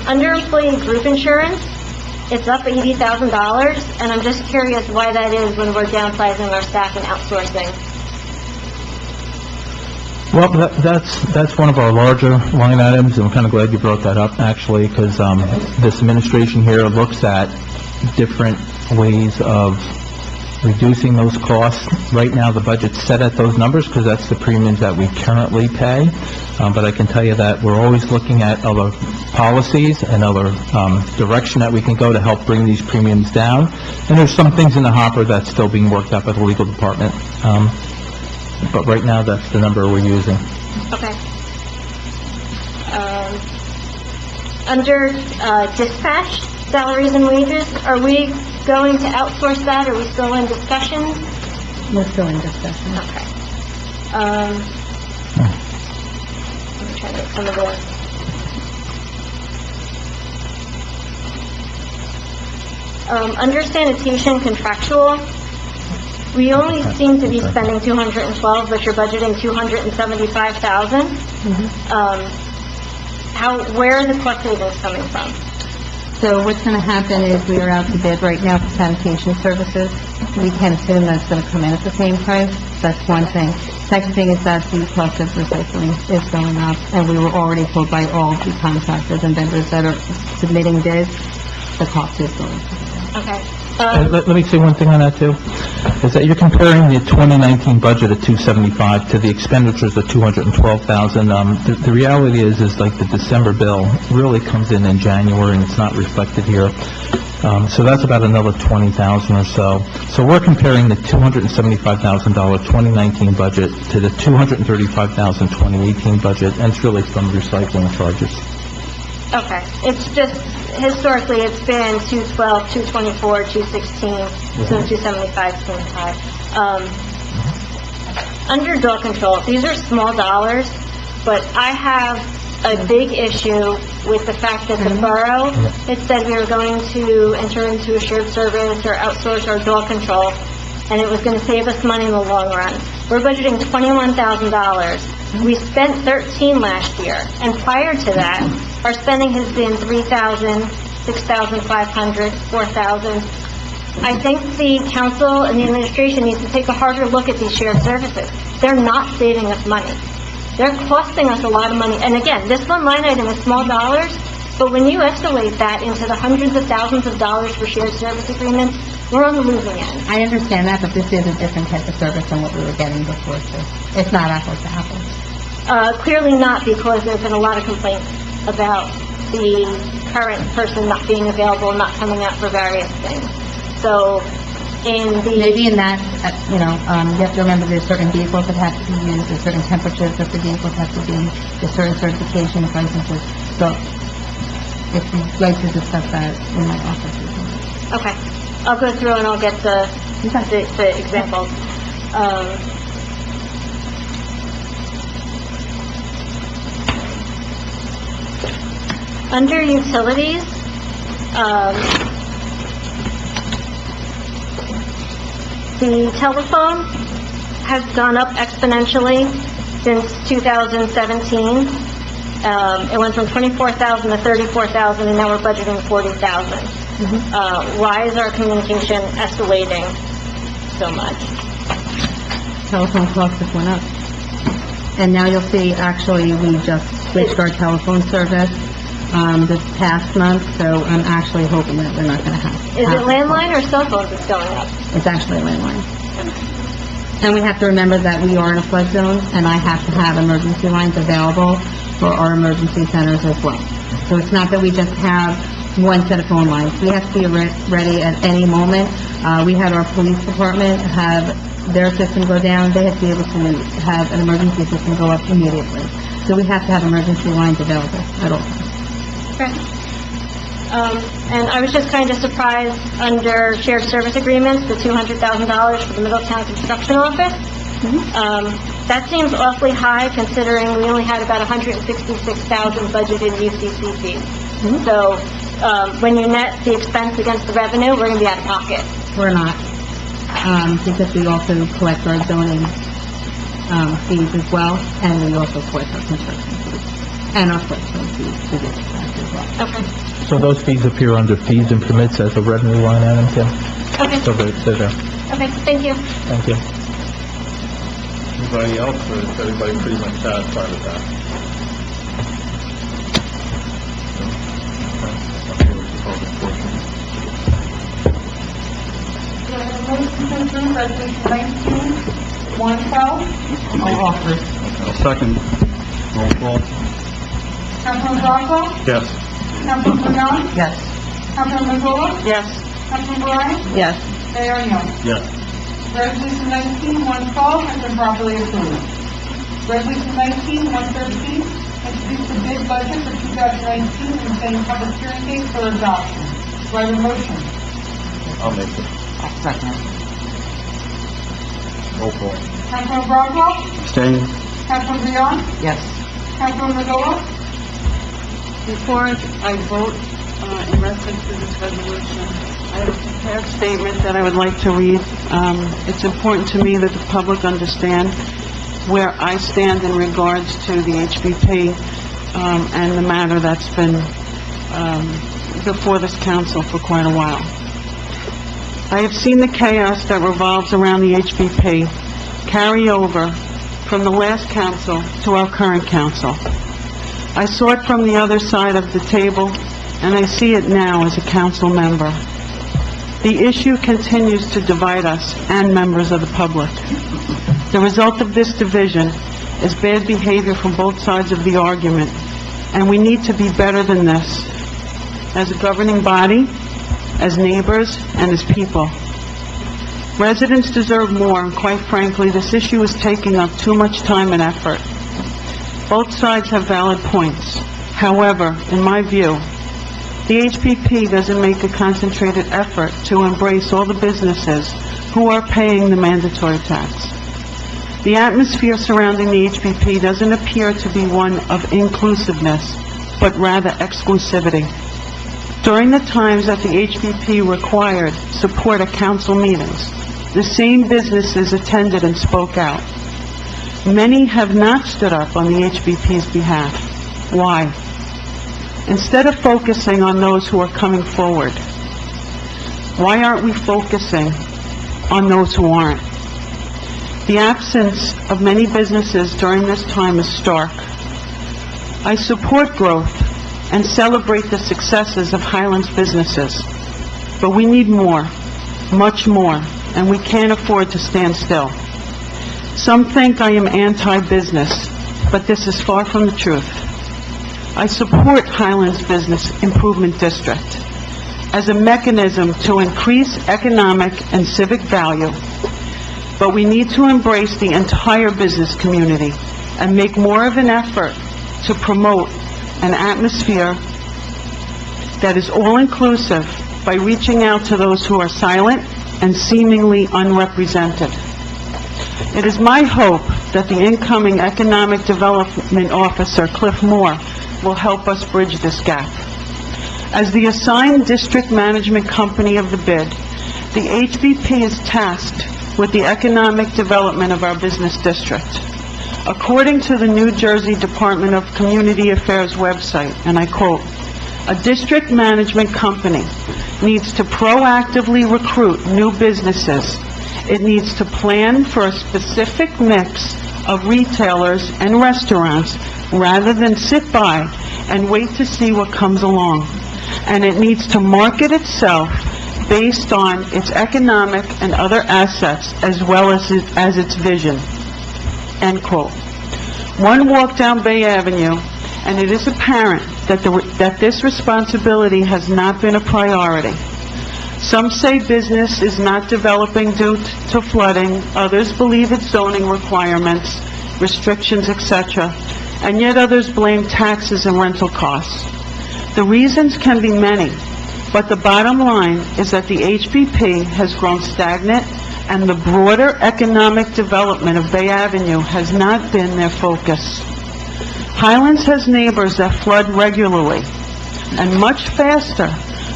K: Under employee group insurance, it's up $80,000, and I'm just curious why that is when we're downsizing our staff and outsourcing.
L: Well, that's one of our larger line items, and I'm kind of glad you brought that up, actually, because this administration here looks at different ways of reducing those costs. Right now, the budget's set at those numbers, because that's the premiums that we currently pay, but I can tell you that we're always looking at other policies and other direction that we can go to help bring these premiums down, and there's some things in the hopper that's still being worked out by the legal department. But right now, that's the number we're using.
K: Okay. Under dispatch, salaries and wages, are we going to outsource that? Are we still in discussion?
E: We're still in discussion.
K: Okay. I'm trying to get some of the... under sanitation contractual, we only seem to be spending 212, but you're budgeting 275,000. Where are the cost savings coming from?
E: So what's going to happen is we are out to bid right now for sanitation services. We can't assume that's going to come in at the same price. That's one thing. Second thing is that the cost of recycling is going up, and we were already told by all the contractors and vendors that are submitting bids, the cost is going up.
K: Okay.
L: And let me say one thing on that, too, is that you're comparing the 2019 budget of 275 to the expenditures of 212,000. The reality is like the December bill really comes in January, and it's not reflected here. So that's about another 20,000 or so. So we're comparing the $275,000 2019 budget to the $235,000 2018 budget, and it's really from recycling charges.
K: Okay. It's just, historically, it's been 212, 224, 216, so 275, 25. Under dog control, these are small dollars, but I have a big issue with the fact that the borough, it said we were going to enter into a shared service or outsource our dog control, and it was going to save us money in the long run. We're budgeting $21,000. We spent 13 last year, and prior to that, our spending has been 3,000, 6,500, 4,000. I think the council and the administration needs to take a harder look at these shared services. They're not saving us money. They're costing us a lot of money. And again, this one line item is small dollars, but when you escalate that into the hundreds of thousands of dollars for shared service agreements, we're on the losing end.
E: I understand that, but this is a different type of service than what we were getting before, too. It's not apples to apples.
K: Clearly not, because there's been a lot of complaints about the current person not being available, not coming out for various things. So,
E: Maybe in that, you have to remember there's certain vehicles that have to be used, there's certain temperatures that the vehicles have to be, there's certain certification licenses. So, if you'd like to discuss that in my office.
K: okay, I'll go through and I'll get the examples. Under utilities, the telephone has gone up exponentially since 2017. It went from 24,000 to 34,000, and now we're budgeting 40,000. Why is our communication escalating so much?
E: Telephone costs have went up. And now you'll see, actually, we just switched our telephone service, this past month, so I'm actually hoping that we're not gonna have...
K: Is it landline or cell phones that's going up?
E: It's actually a landline. And we have to remember that we are in a flood zone, and I have to have emergency lines available for our emergency centers as well. So it's not that we just have one set of phone lines. We have to be ready at any moment. We had our police department have their system go down. They have to be able to have an emergency system go up immediately. So we have to have emergency lines available at all times.
K: Okay. And I was just kind of surprised under shared service agreements, the $200,000 for the Middletown Construction Office. That seems awfully high considering we only had about $166,000 budgeted UCC fees. So, when you net the expense against the revenue, we're going to be out of pocket.
E: We're not, because we also collect our zoning, fees as well, and we also collect our construction fees, and our flood zone fees to this extent as well.
K: Okay.
L: So those fees appear under fees and permits as a revenue line item, Kim?
K: Okay.
L: So they're there.
K: Okay, thank you.
L: Thank you.
I: Anybody else, or is everybody pretty much satisfied with that?
A: Motion to approve resolution 19-112.
F: I'll offer it. I'll second. Roll call.
A: Councilman Boswell?
F: Yes.
A: Councilman Brouillon?
B: Yes.
A: Councilman Mazzola?
B: Yes.
A: Councilman Bryan?
B: Yes.
A: Mayor Young?
F: Yes.
A: Resolution 19-112 has been properly approved. Resolution 19-113, introduce the bid budget for 2019 and setting public hearing date for adoption. Do I have a motion?
I: I'll make it.
B: I'll second.
I: Roll call.
A: Councilman Boswell?
F: Abstain.
A: Councilman Brouillon?
B: Yes.
A: Councilman Mazzola?
D: Before I vote in reference to this resolution, I have a prepared statement that I would like to read. It's important to me that the public understand where I stand in regards to the HBP and the matter that's been before this council for quite a while. I have seen the chaos that revolves around the HBP carry over from the last council to our current council. I saw it from the other side of the table, and I see it now as a council member. The issue continues to divide us and members of the public. The result of this division is bad behavior from both sides of the argument, and we need to be better than this, as a governing body, as neighbors, and as people. Residents deserve more, and quite frankly, this issue is taking up too much time and effort. Both sides have valid points. However, in my view, the HPP doesn't make a concentrated effort to embrace all the businesses who are paying the mandatory tax. The atmosphere surrounding the HPP doesn't appear to be one of inclusiveness, but rather exclusivity. During the times that the HPP required support at council meetings, the same businesses attended and spoke out. Many have not stood up on the HBP's behalf. Why? Instead of focusing on those who are coming forward, why aren't we focusing on those who aren't? The absence of many businesses during this time is stark. I support growth and celebrate the successes of Highlands businesses, but we need more, much more, and we can't afford to stand still. Some think I am anti-business, but this is far from the truth. I support Highlands Business Improvement District as a mechanism to increase economic and civic value, but we need to embrace the entire business community and make more of an effort to promote an atmosphere that is all-inclusive by reaching out to those who are silent and seemingly unrepresented. It is my hope that the incoming Economic Development Officer, Cliff Moore,
M: will help us bridge this gap. As the assigned district management company of the bid, the HBP is tasked with the economic development of our business district. According to the New Jersey Department of Community Affairs website, and I quote, "A district management company needs to proactively recruit new businesses. It needs to plan for a specific mix of retailers and restaurants rather than sit by and wait to see what comes along. And it needs to market itself based on its economic and other assets as well as its vision." End quote. One walk down Bay Avenue, and it is apparent that this responsibility has not been a priority. Some say business is not developing due to flooding, others believe it's zoning requirements, restrictions, etc., and yet others blame taxes and rental costs. The reasons can be many, but the bottom line is that the HBP has grown stagnant and the broader economic development of Bay Avenue has not been their focus. Highlands has neighbors that flood regularly and much faster,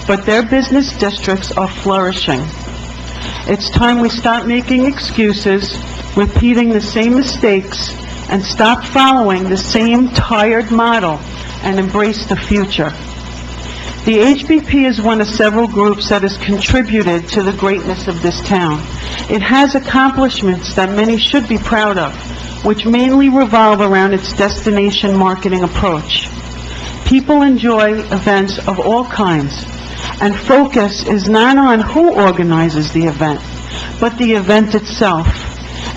M: but their business districts are flourishing. It's time we stop making excuses, repeating the same mistakes, and stop following the same tired model and embrace the future. The HBP is one of several groups that has contributed to the greatness of this town. It has accomplishments that many should be proud of, which mainly revolve around its destination marketing approach. People enjoy events of all kinds, and focus is not on who organizes the event, but the event itself.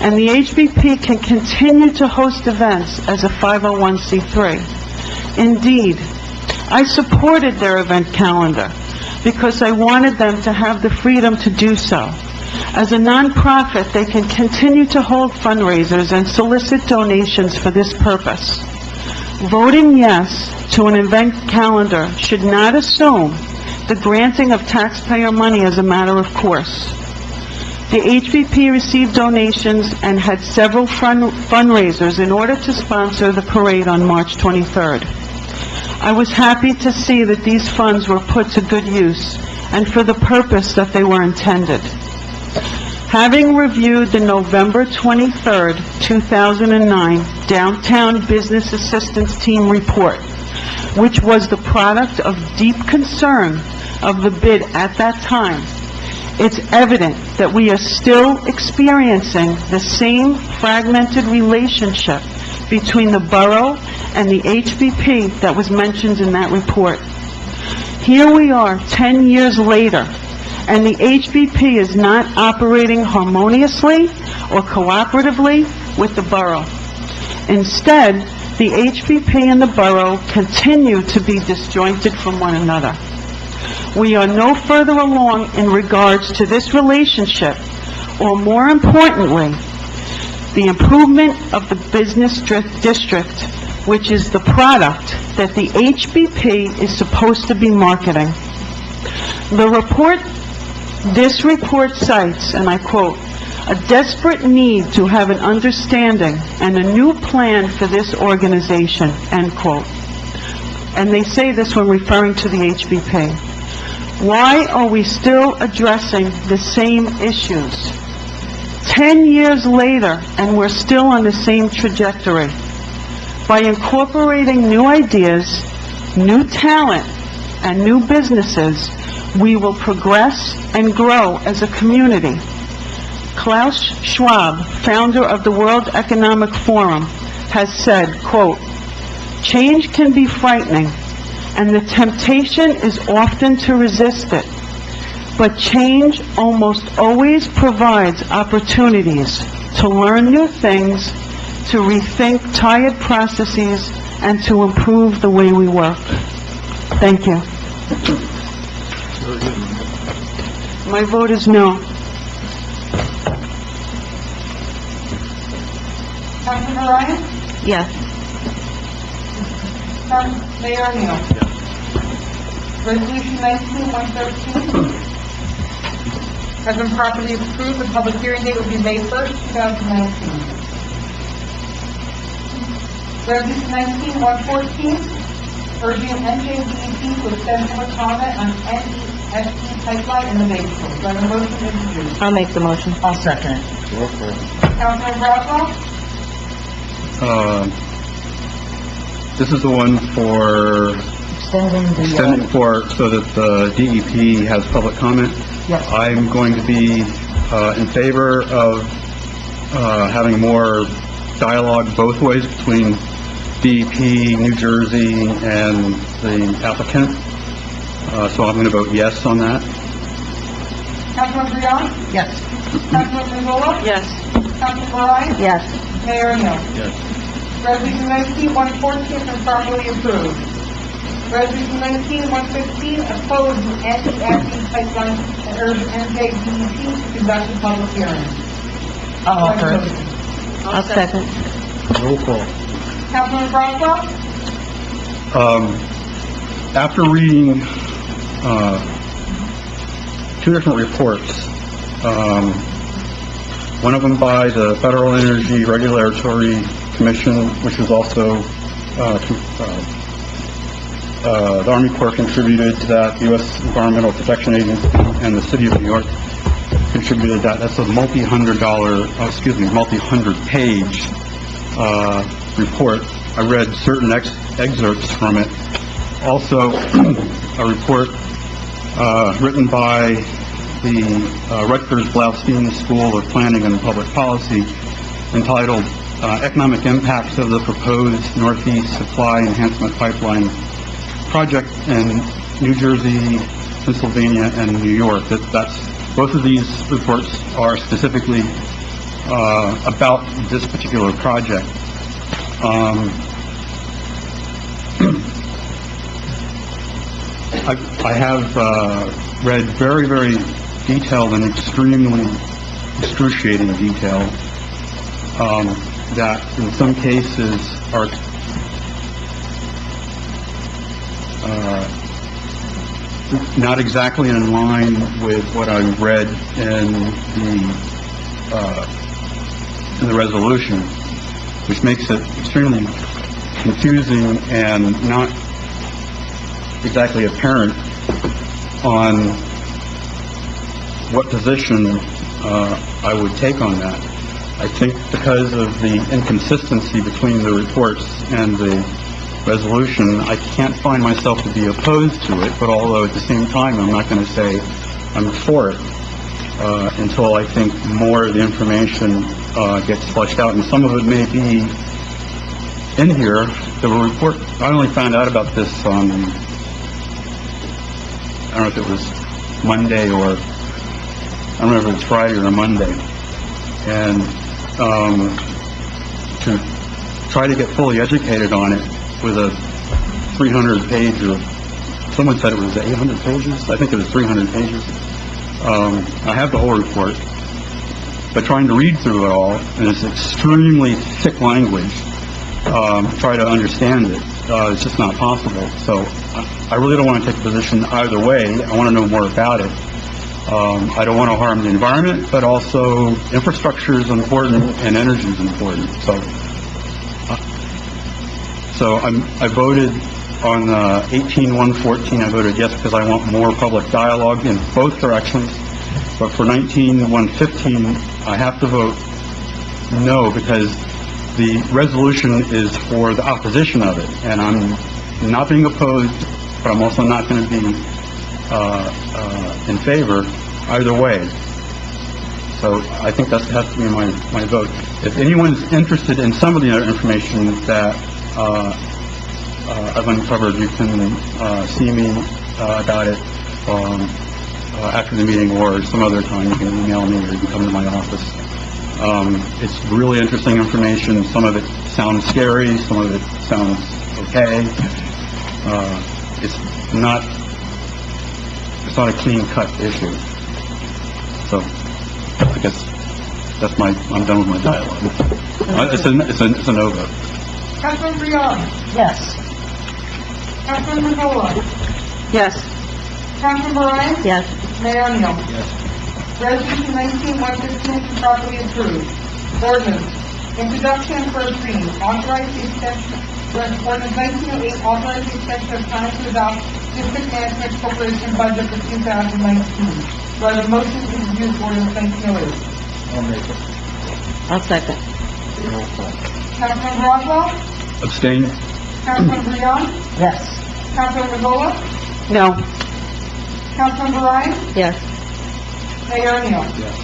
M: And the HBP can continue to host events as a 501c3. Indeed, I supported their event calendar because I wanted them to have the freedom to do so. As a nonprofit, they can continue to hold fundraisers and solicit donations for this purpose. Voting yes to an event calendar should not assume the granting of taxpayer money as a matter of course. The HBP received donations and had several fundraisers in order to sponsor the parade on March 23rd. I was happy to see that these funds were put to good use and for the purpose that they were intended. Having reviewed the November 23rd, 2009 Downtown Business Assistance Team report, which was the product of deep concern of the bid at that time, it's evident that we are still experiencing the same fragmented relationship between the borough and the HBP that was mentioned in that report. Here we are 10 years later, and the HBP is not operating harmoniously or cooperatively with the borough. Instead, the HBP and the borough continue to be disjointed from one another. We are no further along in regards to this relationship, or more importantly, the improvement of the business district, which is the product that the HBP is supposed to be marketing. This report cites, and I quote, "a desperate need to have an understanding and a new plan for this organization," end quote. And they say this when referring to the HBP. Why are we still addressing the same issues? 10 years later, and we're still on the same trajectory. By incorporating new ideas, new talent, and new businesses, we will progress and grow as a community. Klaus Schwab, founder of the World Economic Forum, has said, quote, "Change can be frightening, and the temptation is often to resist it. But change almost always provides opportunities to learn new things, to rethink tired processes, and to improve the way we work." Thank you. My vote is no.
A: Councilman Ryan?
E: Yes.
A: Mayor Neal? Resolution 19-113 has been properly approved. The public hearing date will be May 1st, 2019. Resolution 19-114 urging NJDEP to extend public comment on NEST pipeline in the Batesville. Do I have a motion to introduce?
E: I'll make the motion.
B: I'll second it.
A: Councilman Roswell?
F: This is the one for extending for, so that the DEP has public comment.
B: Yes.
F: I'm going to be in favor of having more dialogue both ways between DEP, New Jersey, and the applicant. So I'm going to vote yes on that.
A: Councilman Breon?
B: Yes.
A: Councilman Mazzola?
M: Yes.
A: Councilman Ryan?
E: Yes.
A: Mayor Hill?
F: Yes.
A: Resolution 19-114 has been properly approved. Resolution 19-115, opposed the NEST pipeline and urge NJDEP to conduct a public hearing.
B: I'll offer it.
E: I'll second.
F: Roll call.
A: Councilman Roswell?
F: After reading two different reports, one of them by the Federal Energy Regulatory Commission, which was also the Army Corps contributed to that, the U.S. Environmental Protection Agency, and the City of New York contributed that. That's a multi-hundred page report. I read certain excerpts from it. Also, a report written by the Rutgers Blaustein School of Planning and Public Policy entitled Economic Impacts of the Proposed Northeast Supply Enhancement Pipeline Project in New Jersey, Pennsylvania, and New York. Both of these reports are specifically about this particular project. I have read very, very detailed and extremely excruciating detail that in some cases are not exactly in line with what I read in the resolution, which makes it extremely confusing and not exactly apparent on what position I would take on that. I think because of the inconsistency between the reports and the resolution, I can't find myself to be opposed to it, but although at the same time, I'm not going to say I'm for it until I think more of the information gets fleshed out, and some of it may be in here. The report, I only found out about this on, I don't know if it was Monday or, I don't know if it was Friday or Monday, and to try to get fully educated on it with a 300-page, or someone said it was 800 pages. I think it was 300 pages. I have the whole report, but trying to read through it all, and it's extremely thick language, try to understand it, it's just not possible. So I really don't want to take a position either way. I want to know more about it. I don't want to harm the environment, but also infrastructure is important and energy is important. So I voted on 18-114, I voted yes because I want more public dialogue in both directions. But for 19-115, I have to vote no because the resolution is for the opposition of it. And I'm not being opposed, but I'm also not going to be in favor either way. So I think that has to be my vote. If anyone's interested in some of the other information that I've uncovered, you can see me about it after the meeting or some other time. You can email me or you can come to my office. It's really interesting information. Some of it sounds scary, some of it sounds okay. It's not a clean-cut issue. So I guess that's I'm done with my dialogue. It's a no vote.
A: Councilman Breon?
B: Yes.
A: Councilman Mazzola?
M: Yes.
A: Councilman Ryan?
E: Yes.
A: Mayor Neal? Yes. Resolution 19-115 is properly approved. Ordinance, introduction and first reading, authorize the Ordinance 1908, authorizing extension of time to adopt district management corporation budget for 2019. Do I have a motion to introduce ordinance 1908?
J: I'll make it.
E: I'll second.
J: Roll call.
A: Councilman Roswell?
F: Abstain?
A: Councilman Leon?
B: Yes.
A: Councilman Revola?
M: No.
A: Councilman Ryan?
E: Yes.
A: Mayor O'Neill?
F: Yes.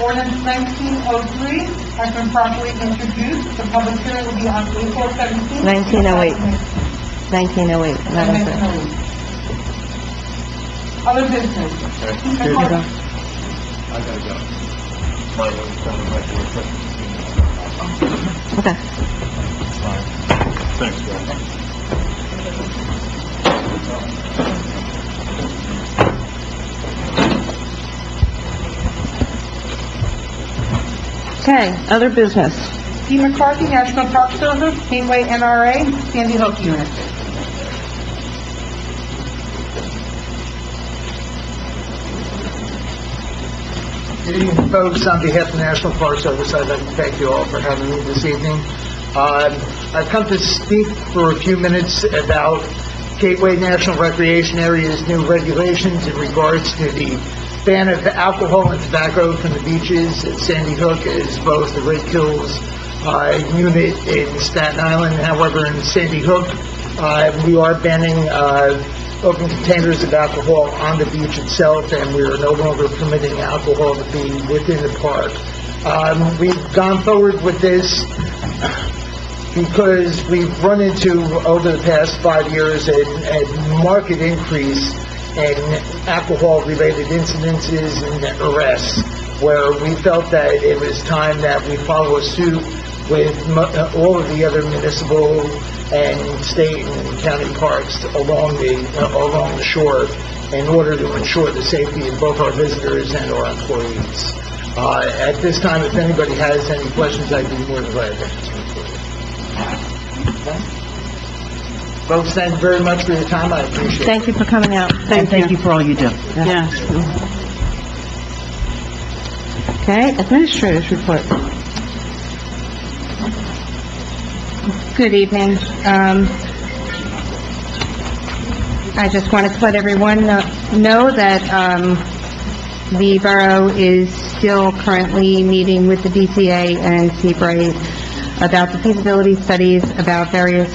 A: Ordinance 1903 has been properly introduced. The public hearing will be on April 17th.
E: 1908. 1908, Madam Clerk.
A: 1908. Other business.
J: Excuse me. I gotta go. My one's coming right to the...
E: Okay.
J: Thanks, guys.
M: Okay, other business.
A: D. McCarthy, National Park Service, Gateway NRA, Sandy Hook Unit.
N: Good evening, folks. On behalf of the National Park Service, I'd like to thank you all for having me this evening. I've come to speak for a few minutes about Gateway National Recreation Area's new regulations in regards to the ban of alcohol and tobacco from the beaches at Sandy Hook, as well as the Red Hills unit in Staten Island. However, in Sandy Hook, we are banning open containers of alcohol on the beach itself, and we are no longer permitting alcohol to be within the park. We've gone forward with this because we've run into, over the past 5 years, a market increase in alcohol-related incidences and arrests, where we felt that it was time that we follow suit with all of the other municipal and state and county parks along the shore in order to ensure the safety of both our visitors and our employees. At this time, if anybody has any questions, I'd be more than glad to answer them for you. Okay? Folks, thank you very much for your time. I appreciate it.
B: Thank you for coming out.
M: Thank you
B: for all you do.
M: Yes.
B: Okay, administrators report.
E: Good evening. I just wanted to let everyone know that the borough is still currently meeting with the DCA and Seabright about the feasibility studies about various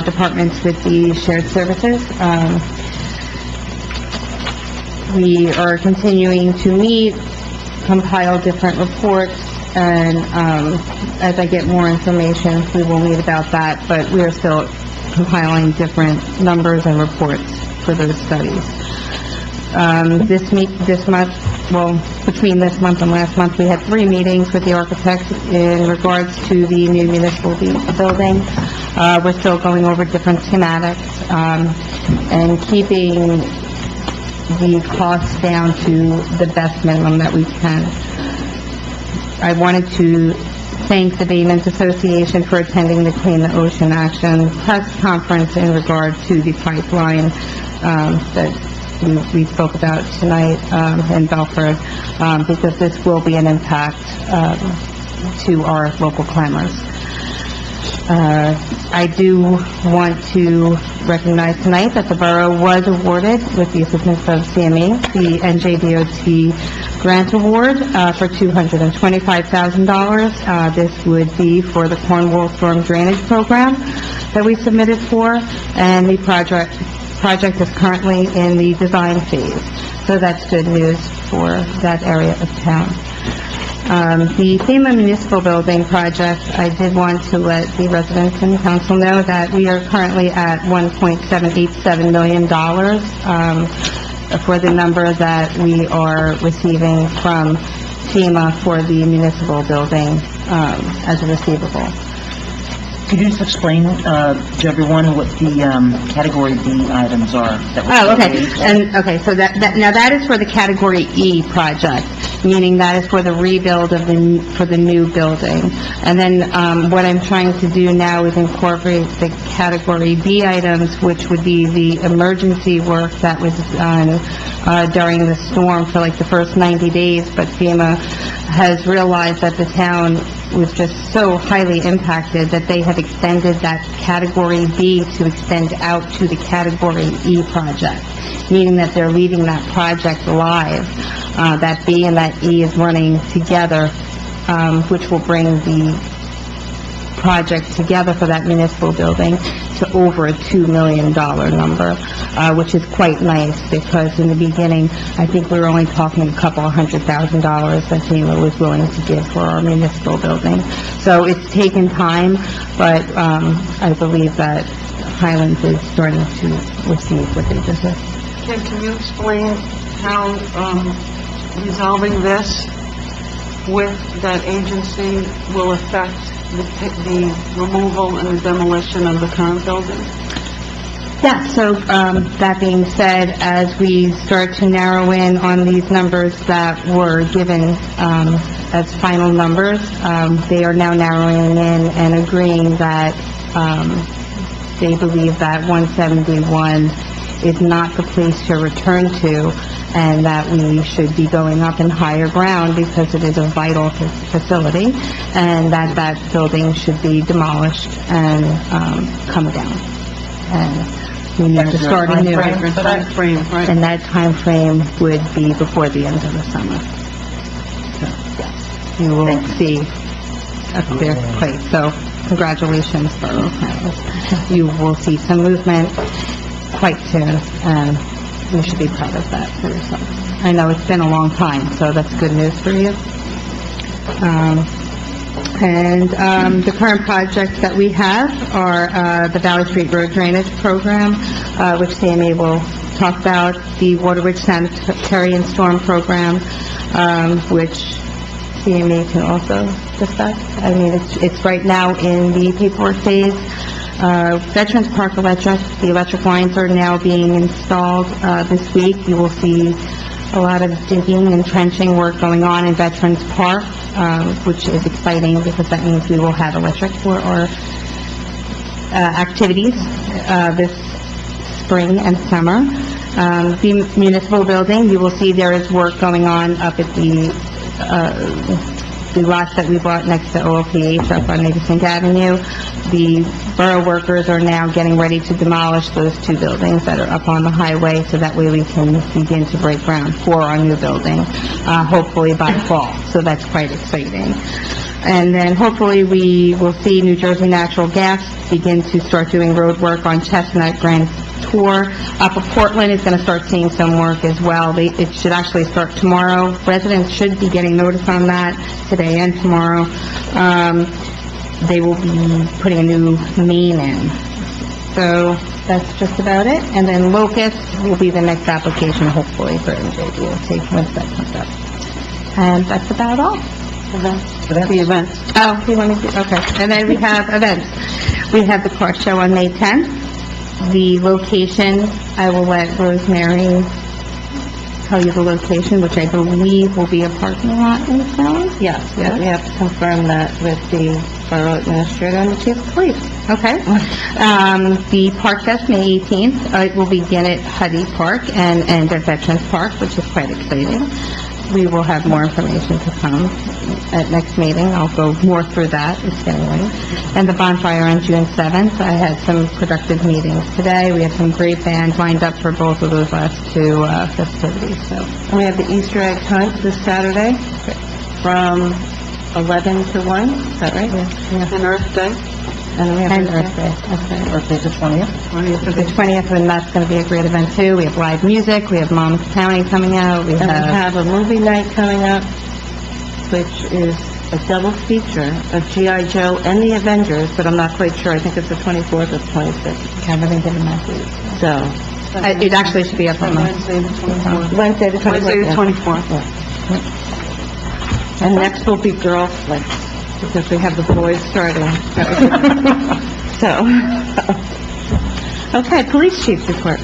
E: departments with the shared services. We are continuing to meet, compile different reports, and as I get more information, we will meet about that, but we are still compiling different numbers and reports for those studies. Between this month and last month, we had 3 meetings with the architect in regards to the new municipal building. We're still going over different schematics, and keeping the costs down to the best minimum that we can. I wanted to thank the Baymen's Association for attending the Clean the Ocean Action press conference in regard to the pipeline that we spoke about tonight in Belford, because this will be an impact to our local climbers. I do want to recognize tonight that the borough was awarded, with the assistance of CME, the NJDOT grant award for $225,000. This would be for the Cornwall Storm Drainage Program that we submitted for, and the project is currently in the design phase. So that's good news for that area of town. The FEMA municipal building project, I did want to let the residents and council know that we are currently at $1.787 million for the number that we are receiving from FEMA for the municipal building as a receivable.
B: Could you just explain to everyone what the Category B items are?
E: So that is for the Category E project, meaning that is for the rebuild of for the new building. And then what I'm trying to do now is incorporate the Category B items, which would be the emergency work that was done during the storm for like the first 90 days, but FEMA has realized that the town was just so highly impacted that they have extended that Category B to extend out to the Category E project, meaning that they're leaving that project live. That B and that E is running together, which will bring the project together for that municipal building to over a $2 million number, which is quite nice, because in the beginning, I think we were only talking a couple of $100,000 that FEMA was willing to give for our municipal building. So it's taken time, but I believe that Highlands is starting to receive what they deserve.
M: Kim, can you explain how resolving this with that agency will affect the removal and the demolition of the current building?
E: Yeah, so that being said, as we start to narrow in on these numbers that were given as final numbers, they are now narrowing in and agreeing that they believe that 171 is not the place to return to, and that we should be going up in higher ground because it is a vital facility, and that building should be demolished and come down. And we need to start anew.
M: Time frame, right?
E: And that time frame would be before the end of the summer. So, yes, you will see a clear plate. So, congratulations, Borough Highlands. You will see some movement quite soon, and you should be proud of that for yourself. I know it's been a long time, so that's good news for you. The current projects that we have are the Valley Street Road Drainage Program, which CMA will talk about, the Waterway Sanitary and Storm Program, which CMA can also discuss. I mean, it's right now in the paperwork phase. Veterans Park Electric, the electric lines are now being installed this week. You will see a lot of digging and trenching work going on in Veterans Park, which is exciting because that means we will have electric for our activities this spring and summer. The municipal building, you will see there is work going on up at the lots that we bought next to OLPH up on Navy Avenue. The borough workers are now getting ready to demolish those two buildings that are up on the highway, so that way we can begin to break ground for our new building, hopefully by fall. So that's quite exciting. And then hopefully we will see New Jersey Natural Gas begin to start doing road work on Chestnut Grand Tour. Up at Portland is going to start seeing some work as well. It should actually start tomorrow. Residents should be getting notice on that today and tomorrow. They will be putting a new main in. So that's just about it. And then Locust will be the next application, hopefully, for MJDOT once that comes up. And that's about all.
M: The events.
E: Oh, you want to do, okay. And then we have events. We have the car show on May 10th. The location, I will let Rosemary tell you the location, which I believe will be a parking lot in town.
C: Yes,
E: Yes.
C: we have to confirm that with the borough administrator and the chief of police.
E: Okay. The Park Fest, May 18th, it will begin at Huddy Park and end at Veterans Park, which is quite exciting. We will have more information to come at next meeting. I'll go more through that. It's getting late. And the bonfire on June 7th. I had some productive meetings today. We have some great bands lined up for both of those last two festivities. So,
C: And we have the Easter egg hunt this Saturday from 11 to 1, is that right?
E: yeah.
M: And Earth Day?
C: And then we have
E: And Earth Day. Okay.
B: Birthday's the 20th?
M: 20th.
E: The 20th, and that's going to be a great event too. We have live music. We have Mom's County coming out. We
C: And we
E: have
C: have a movie night coming up, which is a double feature of G.I. Joe and the Avengers, but I'm not quite sure. I think it's the 24th or the 26th.
E: haven't given that date.
C: So,
E: It actually should be up on the...
M: Wednesday, the 24th.
C: Wednesday the 24th.
M: Wednesday, the
C: yeah.
M: 24th.
C: And next will be Girl Flicks, because we have the boys starting. So, okay, police chief report.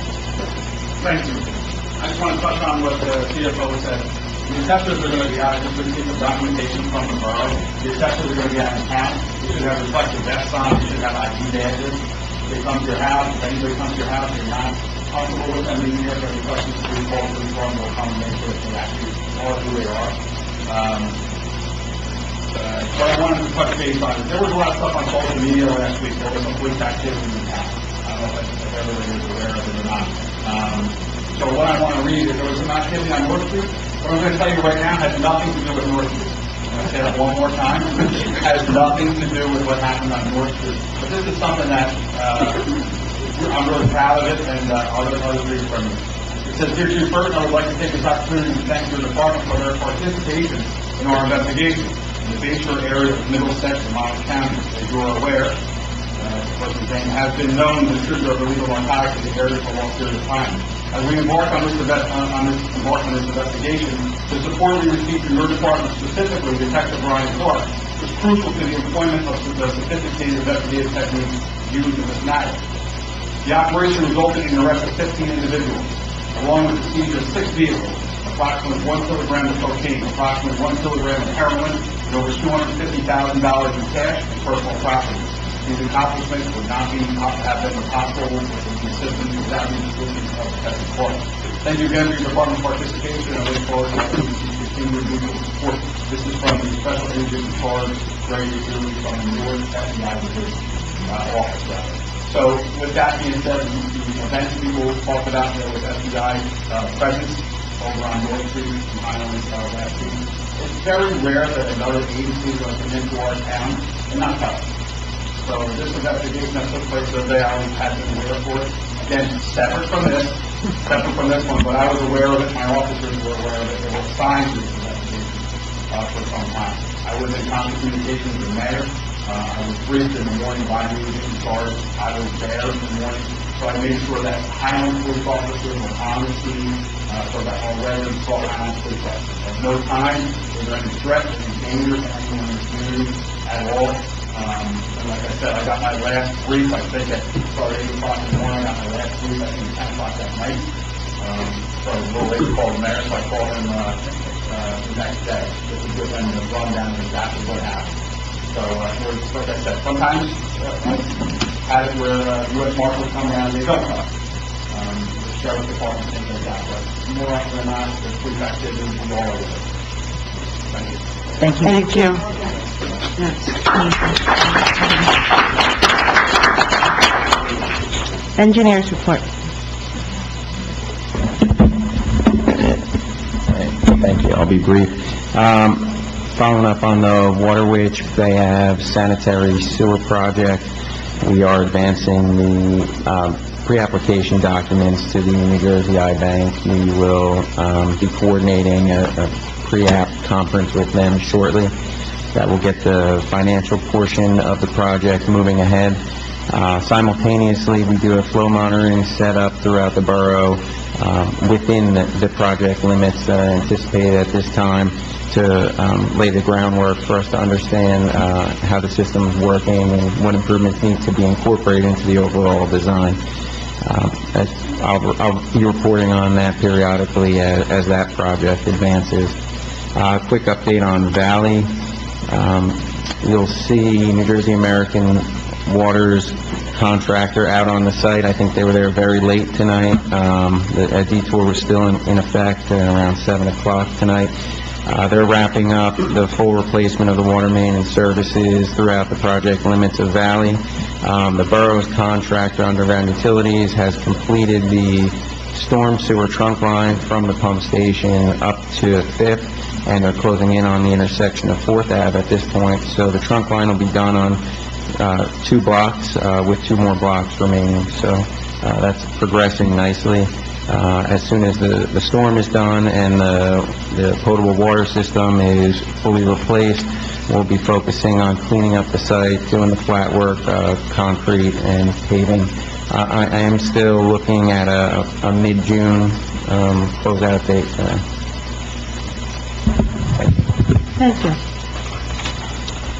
I: Thank you. I just want to touch on what the CFO said. The assessors are going to be out, just receive the documentation from the borough. The assessors are going to be out in town. You should have reflective vests on, you should have ID badges. They come to your house, if anybody comes to your house, you're not comfortable with them being here, if any questions, please call the phone, they'll come and make sure that they actually are who they are. What I wanted to touch base on is there was a lot of stuff on social media last week. There was some police activity in the town. I don't know if everybody is aware of it or not. So what I want to read is there was some activity on North Street. What I'm going to tell you right now has nothing to do with North Street. I'm going to say that one more time. It has nothing to do with what happened on North Street. But this is something that I'm really proud of it, and others agree from me. It says, "Dear Chief Burton, I would like to take this opportunity to thank your department for their participation in our investigation in the Bayshore area of Middlesex and Monmouth County. As you are aware, Person Zane has been known to distribute illegal narcotics in the area for a long period of time. As we embark on this investigation, the support we received from your department, specifically Detective Brian Clark, is crucial to the employment of the sophisticated investigative techniques used in this matter. The operation resulted in the arrest of 15 individuals, along with the seizure of 6 vehicles, approximately 1 kilogram of cocaine, approximately 1 kilogram of heroin, and over $250,000 in cash and personal property. These accomplishments would not have been possible with the assistance without the assistance of Detective Clark. Thank you again for your department's participation, and I look forward to continued mutual support. This is from the Special Agent in Charge, Ray Julie, from the North FBI Division office. So, with that being said, the events people talked about, there was FBI presence over on North Street and Highlands last week. It's very rare that another agency is going to come into our town and not tell us. So this investigation that took place the other day, I always had been aware for it. Again, separate from this one, but I was aware of it, my officers were aware of it. There were signs of this investigation for some time. I was in constant communication with the mayor. I was briefed in the morning by the agent in charge. I was there in the morning, so I made sure that Highlands police officers were on the scene, so that already saw Highlands police officers. At no time was there any threat, any danger to anyone in the community at all. And like I said, I got my last brief, I think at about 8 o'clock in the morning. I got my last brief, I think 10 o'clock that night. So I was a little late to call the mayor, so I called him the next day just to give him the rundown of exactly what happened. So, like I said, sometimes I've had it where U.S. Marshals come around and they don't come. The sheriff's department, things like that. But more often than not, there's police activity and all over it. Thank you.
M: Thank you.
E: Engineers report.
J: Thank you. I'll be brief. Following up on the Waterway Bay Ave sanitary sewer project, we are advancing the pre-application documents to the New Jersey I-Bank. We will be coordinating a pre-app conference with them shortly. That will get the financial portion of the project moving ahead. Simultaneously, we do a flow monitoring setup throughout the borough within the project limits that are anticipated at this time to lay the groundwork for us to understand how the system is working and what improvements need to be incorporated into the overall design. I'll be reporting on that periodically as that project advances. Quick update on Valley. You'll see New Jersey American Water's contractor out on the site. I think they were there very late tonight. The detour was still in effect around 7 o'clock tonight. They're wrapping up the full replacement of the water main and services throughout the project limits of Valley. The borough's contractor, Underground Utilities, has completed the storm sewer trunk line from the pump station up to 5th, and they're closing in on the intersection of 4th Ave at this point. So the trunk line will be done on 2 blocks, with 2 more blocks remaining. So that's progressing nicely. As soon as the storm is done and the potable water system is fully replaced, we'll be focusing on cleaning up the site, doing the flat work, concrete, and paving. I am still looking at a mid-June closeout date for that.
E: Thank you.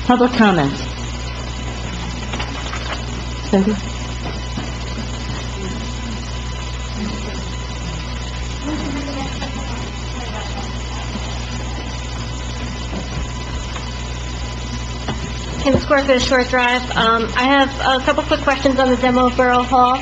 E: Public comments. Cindy?
K: Kim Scorpio, Short Drive. I have a couple quick questions on the demo of Borough Hall.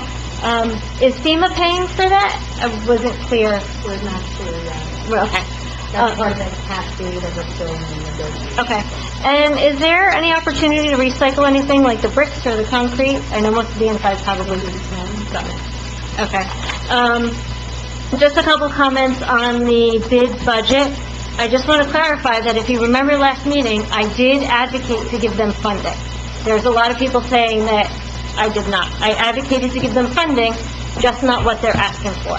K: Is FEMA paying for that? I wasn't clear.
C: We're not clear yet.
K: Well, okay.
C: That's part of the capacity that we're still in the negotiation.
K: Okay. And is there any opportunity to recycle anything, like the bricks or the concrete? I know most of the inside's probably done. Okay. Just a couple comments on the bid budget. I just want to clarify that if you remember last meeting, I did advocate to give them funding. There's a lot of people saying that I did not. I advocated to give them funding, just not what they're asking for.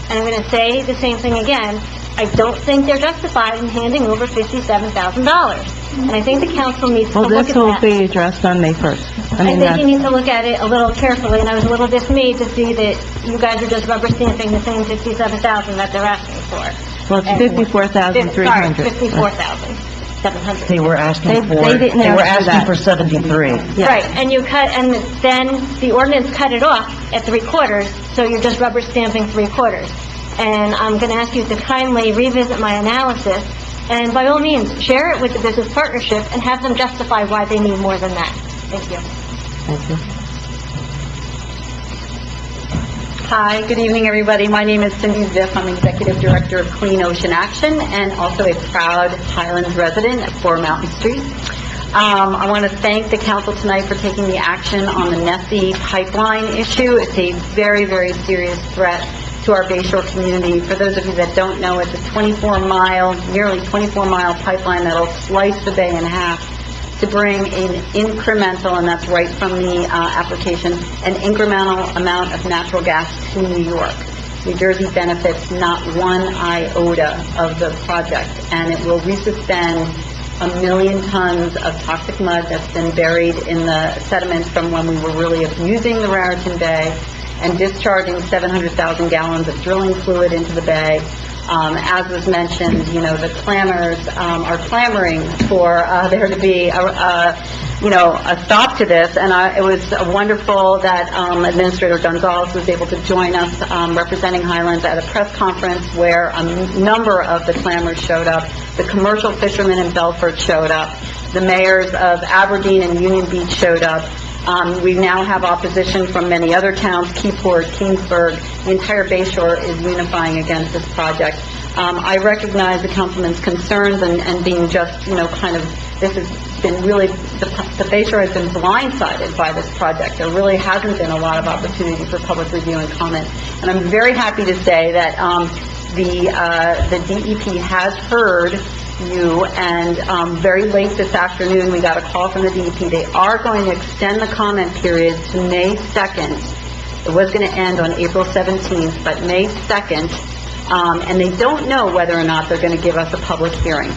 K: And I'm going to say the same thing again. I don't think they're justified in handing over $57,000. And I think the council needs to
E: Well,
K: look
E: this
K: at
E: will
K: that.
E: be addressed on May 1st.
K: I think you need to look at it a little carefully, and I was a little dismayed to see that you guys are just rubber stamping the same $57,000 that they're asking for.
E: Well, it's 54,300.
K: Sorry, $54,700.
B: They were asking
E: They didn't ask for that.
B: 73.
E: Yeah.
K: Right, and you cut, and then the ordinance cut it off at 3/4, so you're just rubber stamping 3/4. And I'm going to ask you to kindly revisit my analysis, and by all means, share it with the business partnership and have them justify why they need more than that. Thank you.
E: Thank you.
O: Hi, good evening, everybody. My name is Cindy Ziff. I'm Executive Director of Clean Ocean Action and also a proud Highlands resident at 4 Mountain Street. I want to thank the council tonight for taking the action on the Nessie pipeline issue. It's a very, very serious threat to our Bayshore community. For those of you that don't know, it's a nearly 24-mile pipeline that'll slice the bay in half to bring an incremental, and that's right from the application, an incremental amount of natural gas to New York. New Jersey benefits not one iota of the project, and it will resuspend 1 million tons of toxic mud that's been buried in the sediments from when we were really abusing the Raritan Bay and discharging 700,000 gallons of drilling fluid into the bay. As was mentioned, the clammers are clamoring for there to be a stop to this, and it was wonderful that Administrator Gonzalez was able to join us representing Highlands at a press conference where a number of the clammers showed up. The commercial fishermen in Belfort showed up. The mayors of Aberdeen and Union Beach showed up. We now have opposition from many other towns, Keyport, Kingsburg. The entire Bayshore is unifying against this project. I recognize the councilman's concerns and being just, this has been really, the Bayshore has been blindsided by this project. There really hasn't been a lot of opportunity for public review and comment. And I'm very happy to say that the DEP has heard you, and very late this afternoon, we got a call from the DEP. They are going to extend the comment period to May 2nd. It was going to end on April 17th, but May 2nd, and they don't know whether or not they're going to give us a public hearing.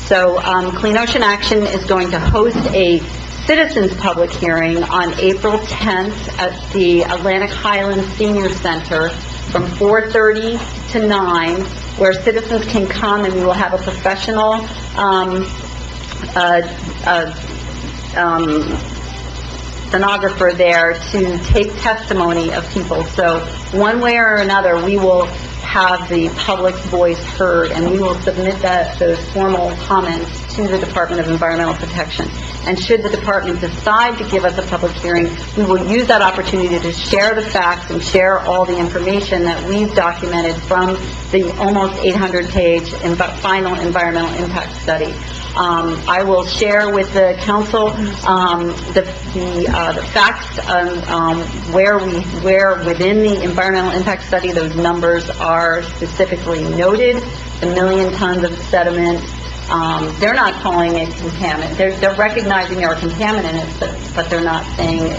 O: So Clean Ocean Action is going to host a citizens' public hearing on April 10th at the Atlantic Highlands Senior Center from 4:30 to 9, where citizens can come, and we will have a professional stenographer there to take testimony of people. So one way or another, we will have the public's voice heard, and we will submit those formal comments to the Department of Environmental Protection. And should the department decide to give us a public hearing, we will use that opportunity to share the facts and share all the information that we've documented from the almost 800-page final environmental impact study. I will share with the council the facts where within the environmental impact study those numbers are specifically noted. The 1 million tons of sediment. They're not calling it contaminant. They're recognizing there are contaminants, but they're not saying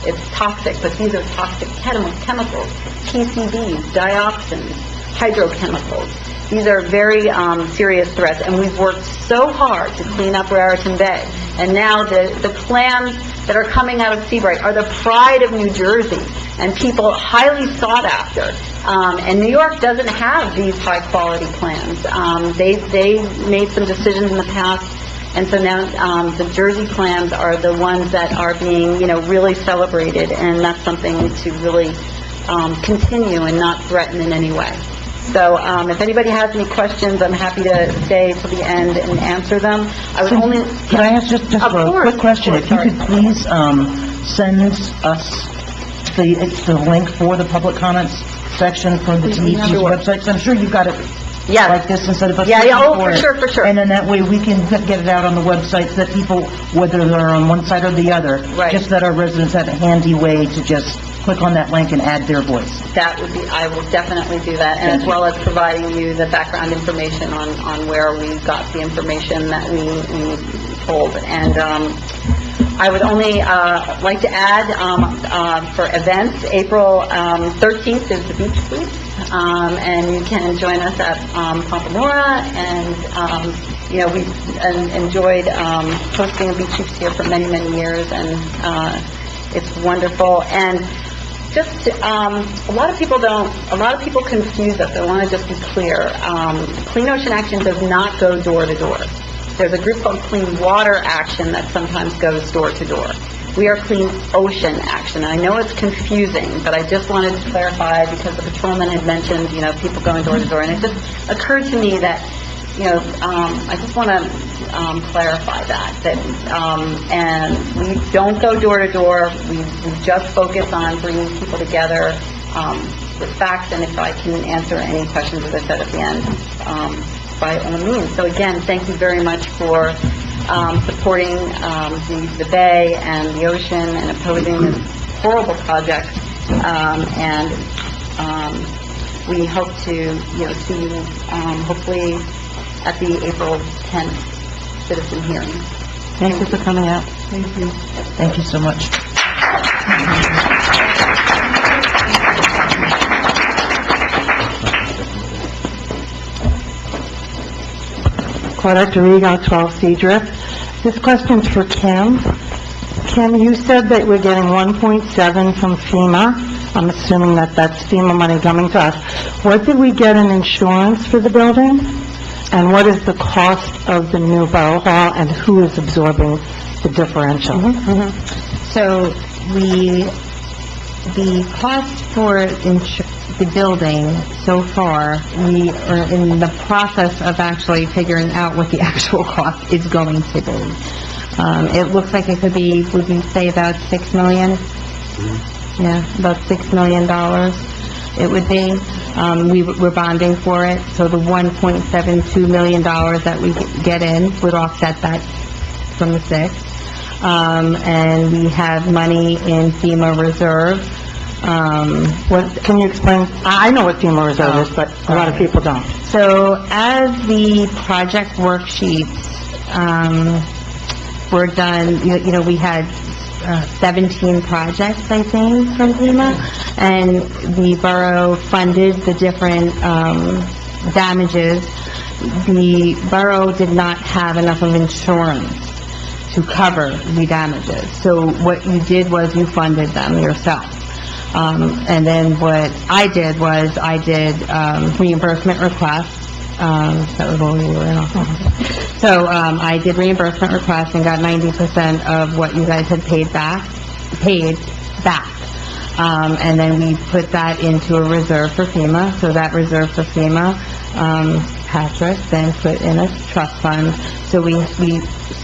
O: it's toxic. But these are toxic chemicals, PCBs, dioxins, hydrochemicals. These are very serious threats, and we've worked so hard to clean up Raritan Bay. And now the clams that are coming out of Seabright are the pride of New Jersey, and people highly sought after. And New York doesn't have these high-quality clams. They made some decisions in the past, and so now the Jersey clams are the ones that are being, really celebrated, and that's something to really continue and not threaten in any way. So if anybody has any questions, I'm happy to stay till the end and answer them.
B: Can I ask just a quick question? If you could please send us the link for the public comments section for the DEP's website, 'cause I'm sure you've got it
O: Yes.
B: like this, instead of us
O: Yeah, yeah,
B: looking
O: oh, for
B: it.
O: sure, for sure.
B: And then that way we can get it out on the website so that people, whether they're on one side or the other,
O: Right.
B: just that our residents have a handy way to just click on that link and add their voice.
O: That would be, I will definitely do that, and as well as providing you the background information on where we got the information that we told. And I would only like to add, for events, April 13th is the beach week, and you can join us at Pompamora, and, you know, we've enjoyed hosting a beach week here for many, many years, and it's wonderful. And just, a lot of people confuse us. I want to just be clear. Clean Ocean Action does not go door to door. There's a group called Clean Water Action that sometimes goes door to door. We are Clean Ocean Action. I know it's confusing, but I just wanted to clarify because the patrolman had mentioned, you know, people going door to door, and it just occurred to me that, you know, I just want to clarify that, and we don't go door to door. We just focus on bringing people together with facts, and if I can answer any questions, as I said at the end, by all means. So again, thank you very much for supporting the bay and the ocean and opposing this horrible project, and we hope to, you know, see you hopefully at the April 10th citizen hearing.
B: Thank you for coming out.
C: Thank you.
B: Thank you so much.
P: Claudette Dorigo, 12 Seadrift. This question's for Kim. Kim, you said that we're getting 1.7 from FEMA. I'm assuming that that's FEMA money coming to us. What did we get in insurance for the building? And what is the cost of the new borough hall, and who is absorbing the differential?
E: So the cost for the building so far, we are in the process of actually figuring out what the actual cost is going to be. It looks like it could be, would we say about $6 million? Yeah, about $6 million it would be. We're bonding for it, so the $1.72 million that we get in would offset that from the 6. And we have money in FEMA reserve.
P: What, can you explain? I know what FEMA reserve is, but a lot of people don't.
E: So as the project worksheets were done, you know, we had 17 projects, I think, from FEMA, and the borough funded the different damages. The borough did not have enough of insurance to cover the damages. So what you did was you funded them yourself. And then what I did was I did reimbursement requests. That was all you were in. So I did reimbursement requests and got 90% of what you guys had paid back. And then we put that into a reserve for FEMA. So that reserve for FEMA, Patrick then put in a trust fund. So we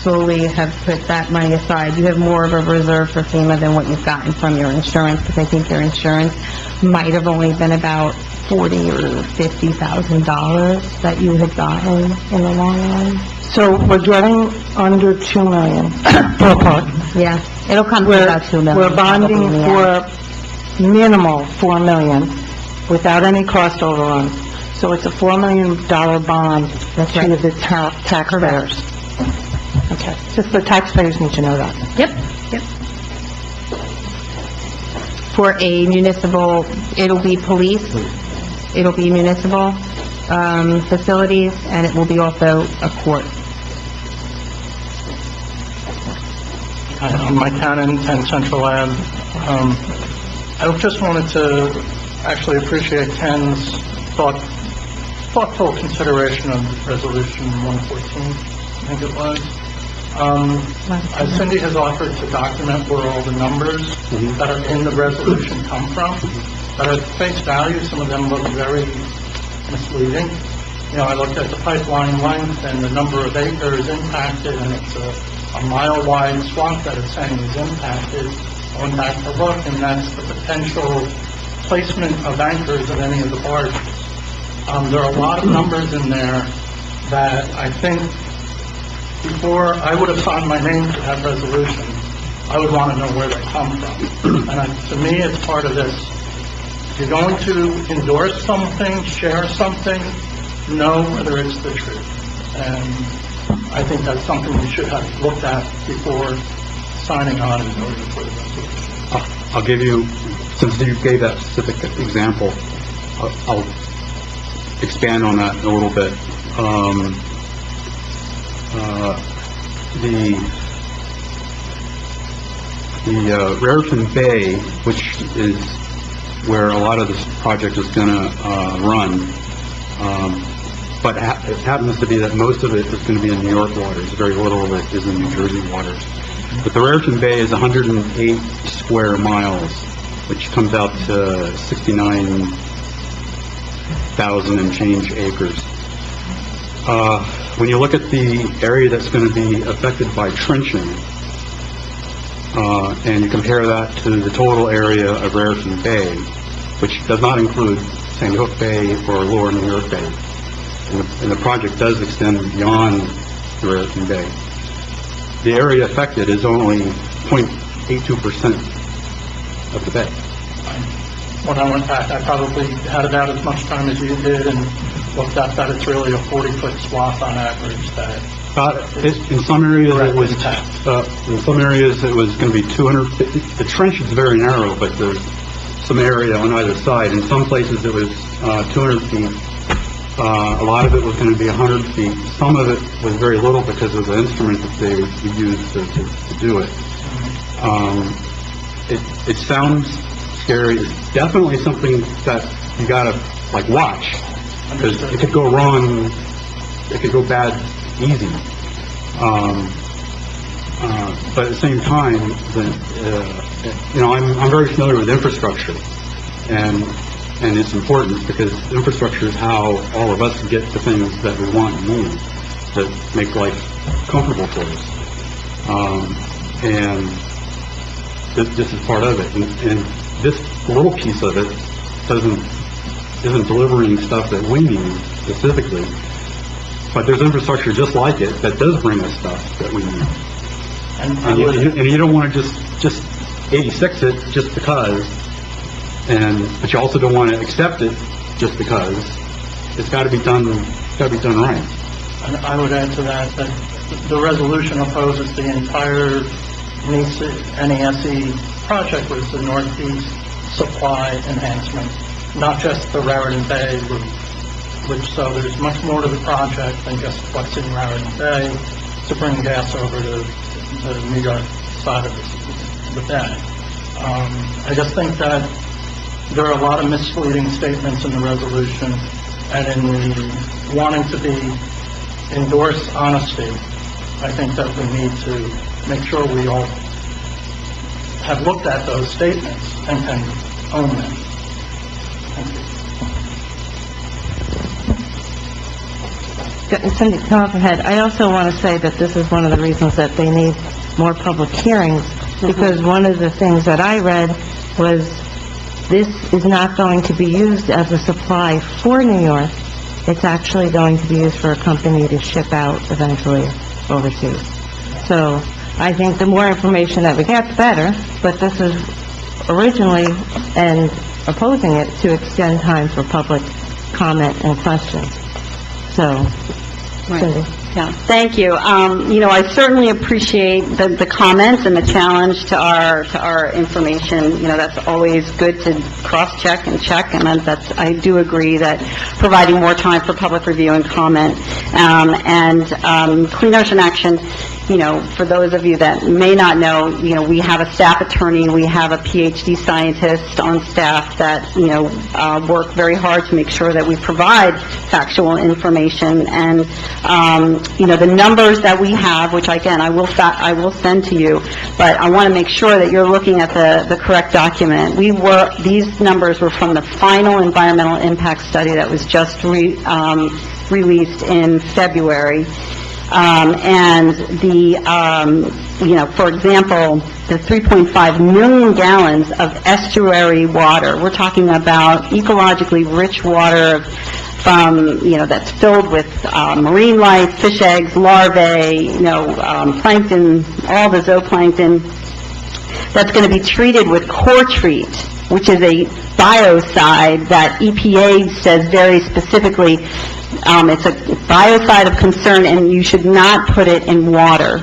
E: slowly have put that money aside. You have more of a reserve for FEMA than what you've gotten from your insurance, because I think your insurance might have only been about $40,000 or $50,000 that you had gotten in the long run.
P: So we're getting under $2 million ballpark.
E: Yeah, it'll come to about $2 million.
P: We're bonding
E: probably, yeah.
P: for minimal $4 million without any cost overruns. So it's a $4 million bond
E: That's
P: to
E: right.
P: the taxpayers. Okay, just the taxpayers need to know that.
E: Yep. For a municipal, it'll be police, it'll be municipal, facilities, and it will be also a court.
Q: Mike Cannon, 10 Central Ave. I just wanted to actually appreciate Ken's thoughtful consideration of Resolution 114, I think it was. As Cindy has offered to document where all the numbers that are in the resolution come from, but at face value, some of them look very misleading. You know, I looked at the pipeline length and the number of acres impacted, and it's a mile-wide swath that it's saying is impacted. I went back to look, and that's the potential placement of anchors of any of the barges. There are a lot of numbers in there that I think before I would have signed my name to that resolution, I would want to know where they come from. And to me, it's part of this. If you're going to endorse something, share something, know whether it's the truth. And I think that's something we should have looked at before signing on and voting for the resolution.
F: I'll give you, since you gave that specific example, I'll expand on that a little bit. The Raritan Bay, which is where a lot of this project is going to run, but it happens to be that most of it is going to be in New York waters. Very little of it is in New Jersey waters. But the Raritan Bay is 108 square miles, which comes out to 69,000 and change acres. When you look at the area that's going to be affected by trenching, and you compare that to the total area of Raritan Bay, which does not include Sandy Hook Bay or Lower New York Bay, and the project does extend beyond Raritan Bay, the area affected is only 0.82% of the bay.
Q: When I went back, I probably had about as much time as you did and looked up that it's really a 40-foot swath on average that...
F: In some areas it was going to be 250. The trench is very narrow, but there's some area on either side. In some places it was 200 feet. A lot of it was going to be 100 feet. Some of it was very little because of the instrument that they used to do it. It sounds scary. It's definitely something that you gotta watch, because it could go wrong. It could go bad easy. But at the same time, I'm very familiar with infrastructure, and it's important because infrastructure is how all of us get the things that we want and need that make life comfortable for us. And this is part of it. And this little piece of it isn't delivering stuff that we need specifically, but there's infrastructure just like it that does bring us stuff that we need. And you don't want to just 86 it just because, but you also don't want to accept it just because. It's got to be done. It's got to be done right.
Q: And I would add to that the resolution opposes the entire NESE project, which is the Northeast Supply Enhancement, not just the Raritan Bay route, so there's much more to the project than just what's in Raritan Bay to bring gas over to the New York side of the bay. I just think that there are a lot of misleading statements in the resolution, and in the wanting to endorse honesty, I think that we need to make sure we all have looked at those statements and can own them. Thank you.
P: Cindy, come up ahead. I also want to say that this is one of the reasons that they need more public hearings, because one of the things that I read was this is not going to be used as a supply for New York. It's actually going to be used for a company to ship out eventually overseas. So I think the more information that we get, the better, but this is originally and opposing it to extend time for public comment and questions. So, Cindy.
O: Yeah, thank you. I certainly appreciate the comments and the challenge to our information. That's always good to cross-check and check, and I do agree that providing more time for public review and comment, Clean Ocean Action, for those of you that may not know, we have a staff attorney, we have a PhD scientist on staff that, work very hard to make sure that we provide factual information. And, the numbers that we have, which again, I will send to you, but I want to make sure that you're looking at the correct document. These numbers were from the final environmental impact study that was just released in February. And for example, the 3.5 million gallons of estuary water. We're talking about ecologically rich water that's filled with marine life, fish eggs, larvae, plankton, all the zooplankton, that's going to be treated with Core-Treat, which is a biocide that EPA says very specifically, it's a biocide of concern, and you should not put it in water.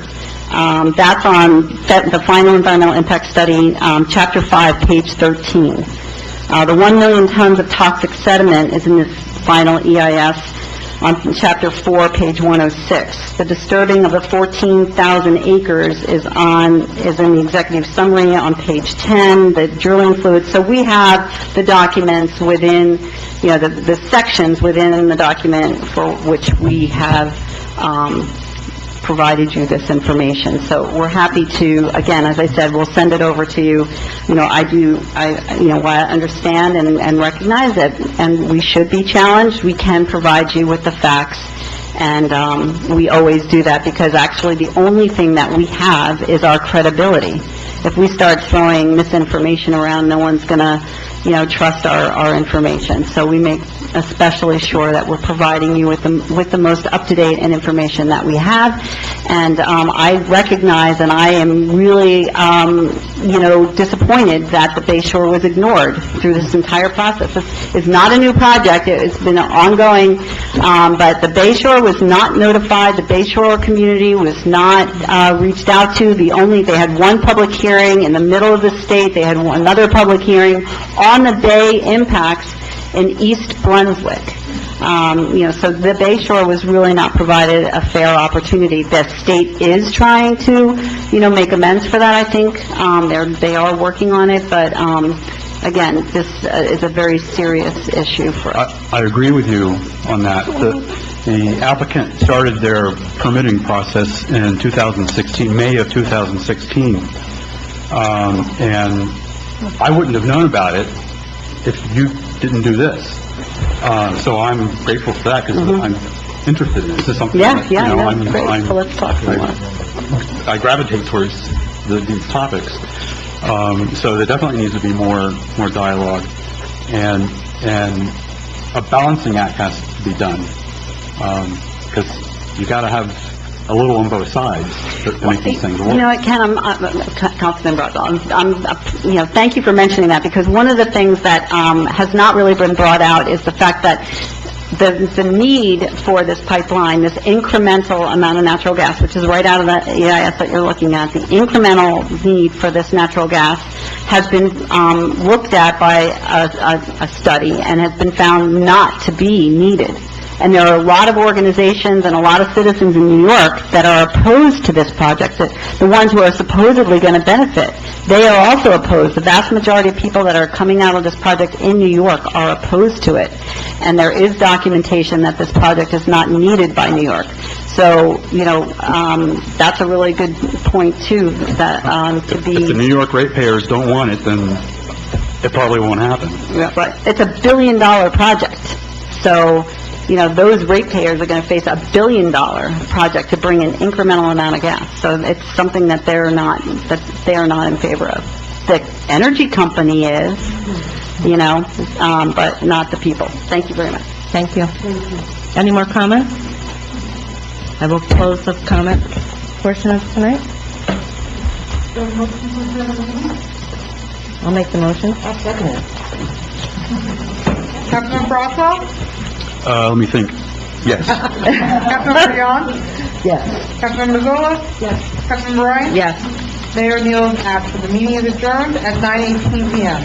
O: That's on the final environmental impact study, chapter 5, page 13. The 1 million tons of toxic sediment is in this final EIS on chapter 4, page 106. The disturbing of the 14,000 acres is in the executive summary on page 10, the drilling fluids. So we have the documents within, the sections within the document for which we have provided you this information. So we're happy to, again, as I said, we'll send it over to you. I understand and recognize that, and we should be challenged. We can provide you with the facts, and we always do that, because actually the only thing that we have is our credibility. If we start throwing misinformation around, no one's going to, trust our information. So we make especially sure that we're providing you with the most up-to-date and information that we have. And I recognize, and I am really, disappointed that the Bay Shore was ignored through this entire process. It's not a new project. It's been ongoing, but the Bay Shore was not notified. The Bay Shore community was not reached out to. They had one public hearing in the middle of the state. They had another public hearing on the Bay impacts in East Brunswick. So the Bay Shore was really not provided a fair opportunity. The state is trying to, make amends for that, I think. They are working on it, but, again, this is a very serious issue for us.
F: I agree with you on that. The applicant started their permitting process in 2016, May of 2016. And I wouldn't have known about it if you didn't do this. So I'm grateful for that, because I'm interested in it. This is something
O: great. So let's talk more.
F: I gravitate towards these topics. So there definitely needs to be more dialogue, and a balancing act has to be done, because you got to have a little on both sides to make these things work.
O: Ken, Councilman Brodwell, thank you for mentioning that, because one of the things that has not really been brought out is the fact that the need for this pipeline, this incremental amount of natural gas, which is right out of the EIS that you're looking at, the incremental need for this natural gas has been looked at by a study and has been found not to be needed. And there are a lot of organizations and a lot of citizens in New York that are opposed to this project, the ones who are supposedly going to benefit. They are also opposed. The vast majority of people that are coming out of this project in New York are opposed to it. And there is documentation that this project is not needed by New York. So, that's a really good point, too, that to be...
F: If the New York ratepayers don't want it, then it probably won't happen.
O: Yeah, but it's $1 billion project. So... those ratepayers are going to face $1 billion project to bring an incremental amount of gas. So it's something that they are not in favor of. The energy company is, but not the people. Thank you very much.
E: Thank you. Any more comments? I will close the comment portion of tonight. I'll make the motion.
A: I'll second it. Councilman Brodwell?
F: Let me think. Yes.
A: Councilman Beyond?
P: Yes.
A: Councilman Mazzola?
P: Yes.
A: Councilman Ryan?
E: Yes.
A: Mayor Neal is absent. The meeting is adjourned at 9:18 p.m.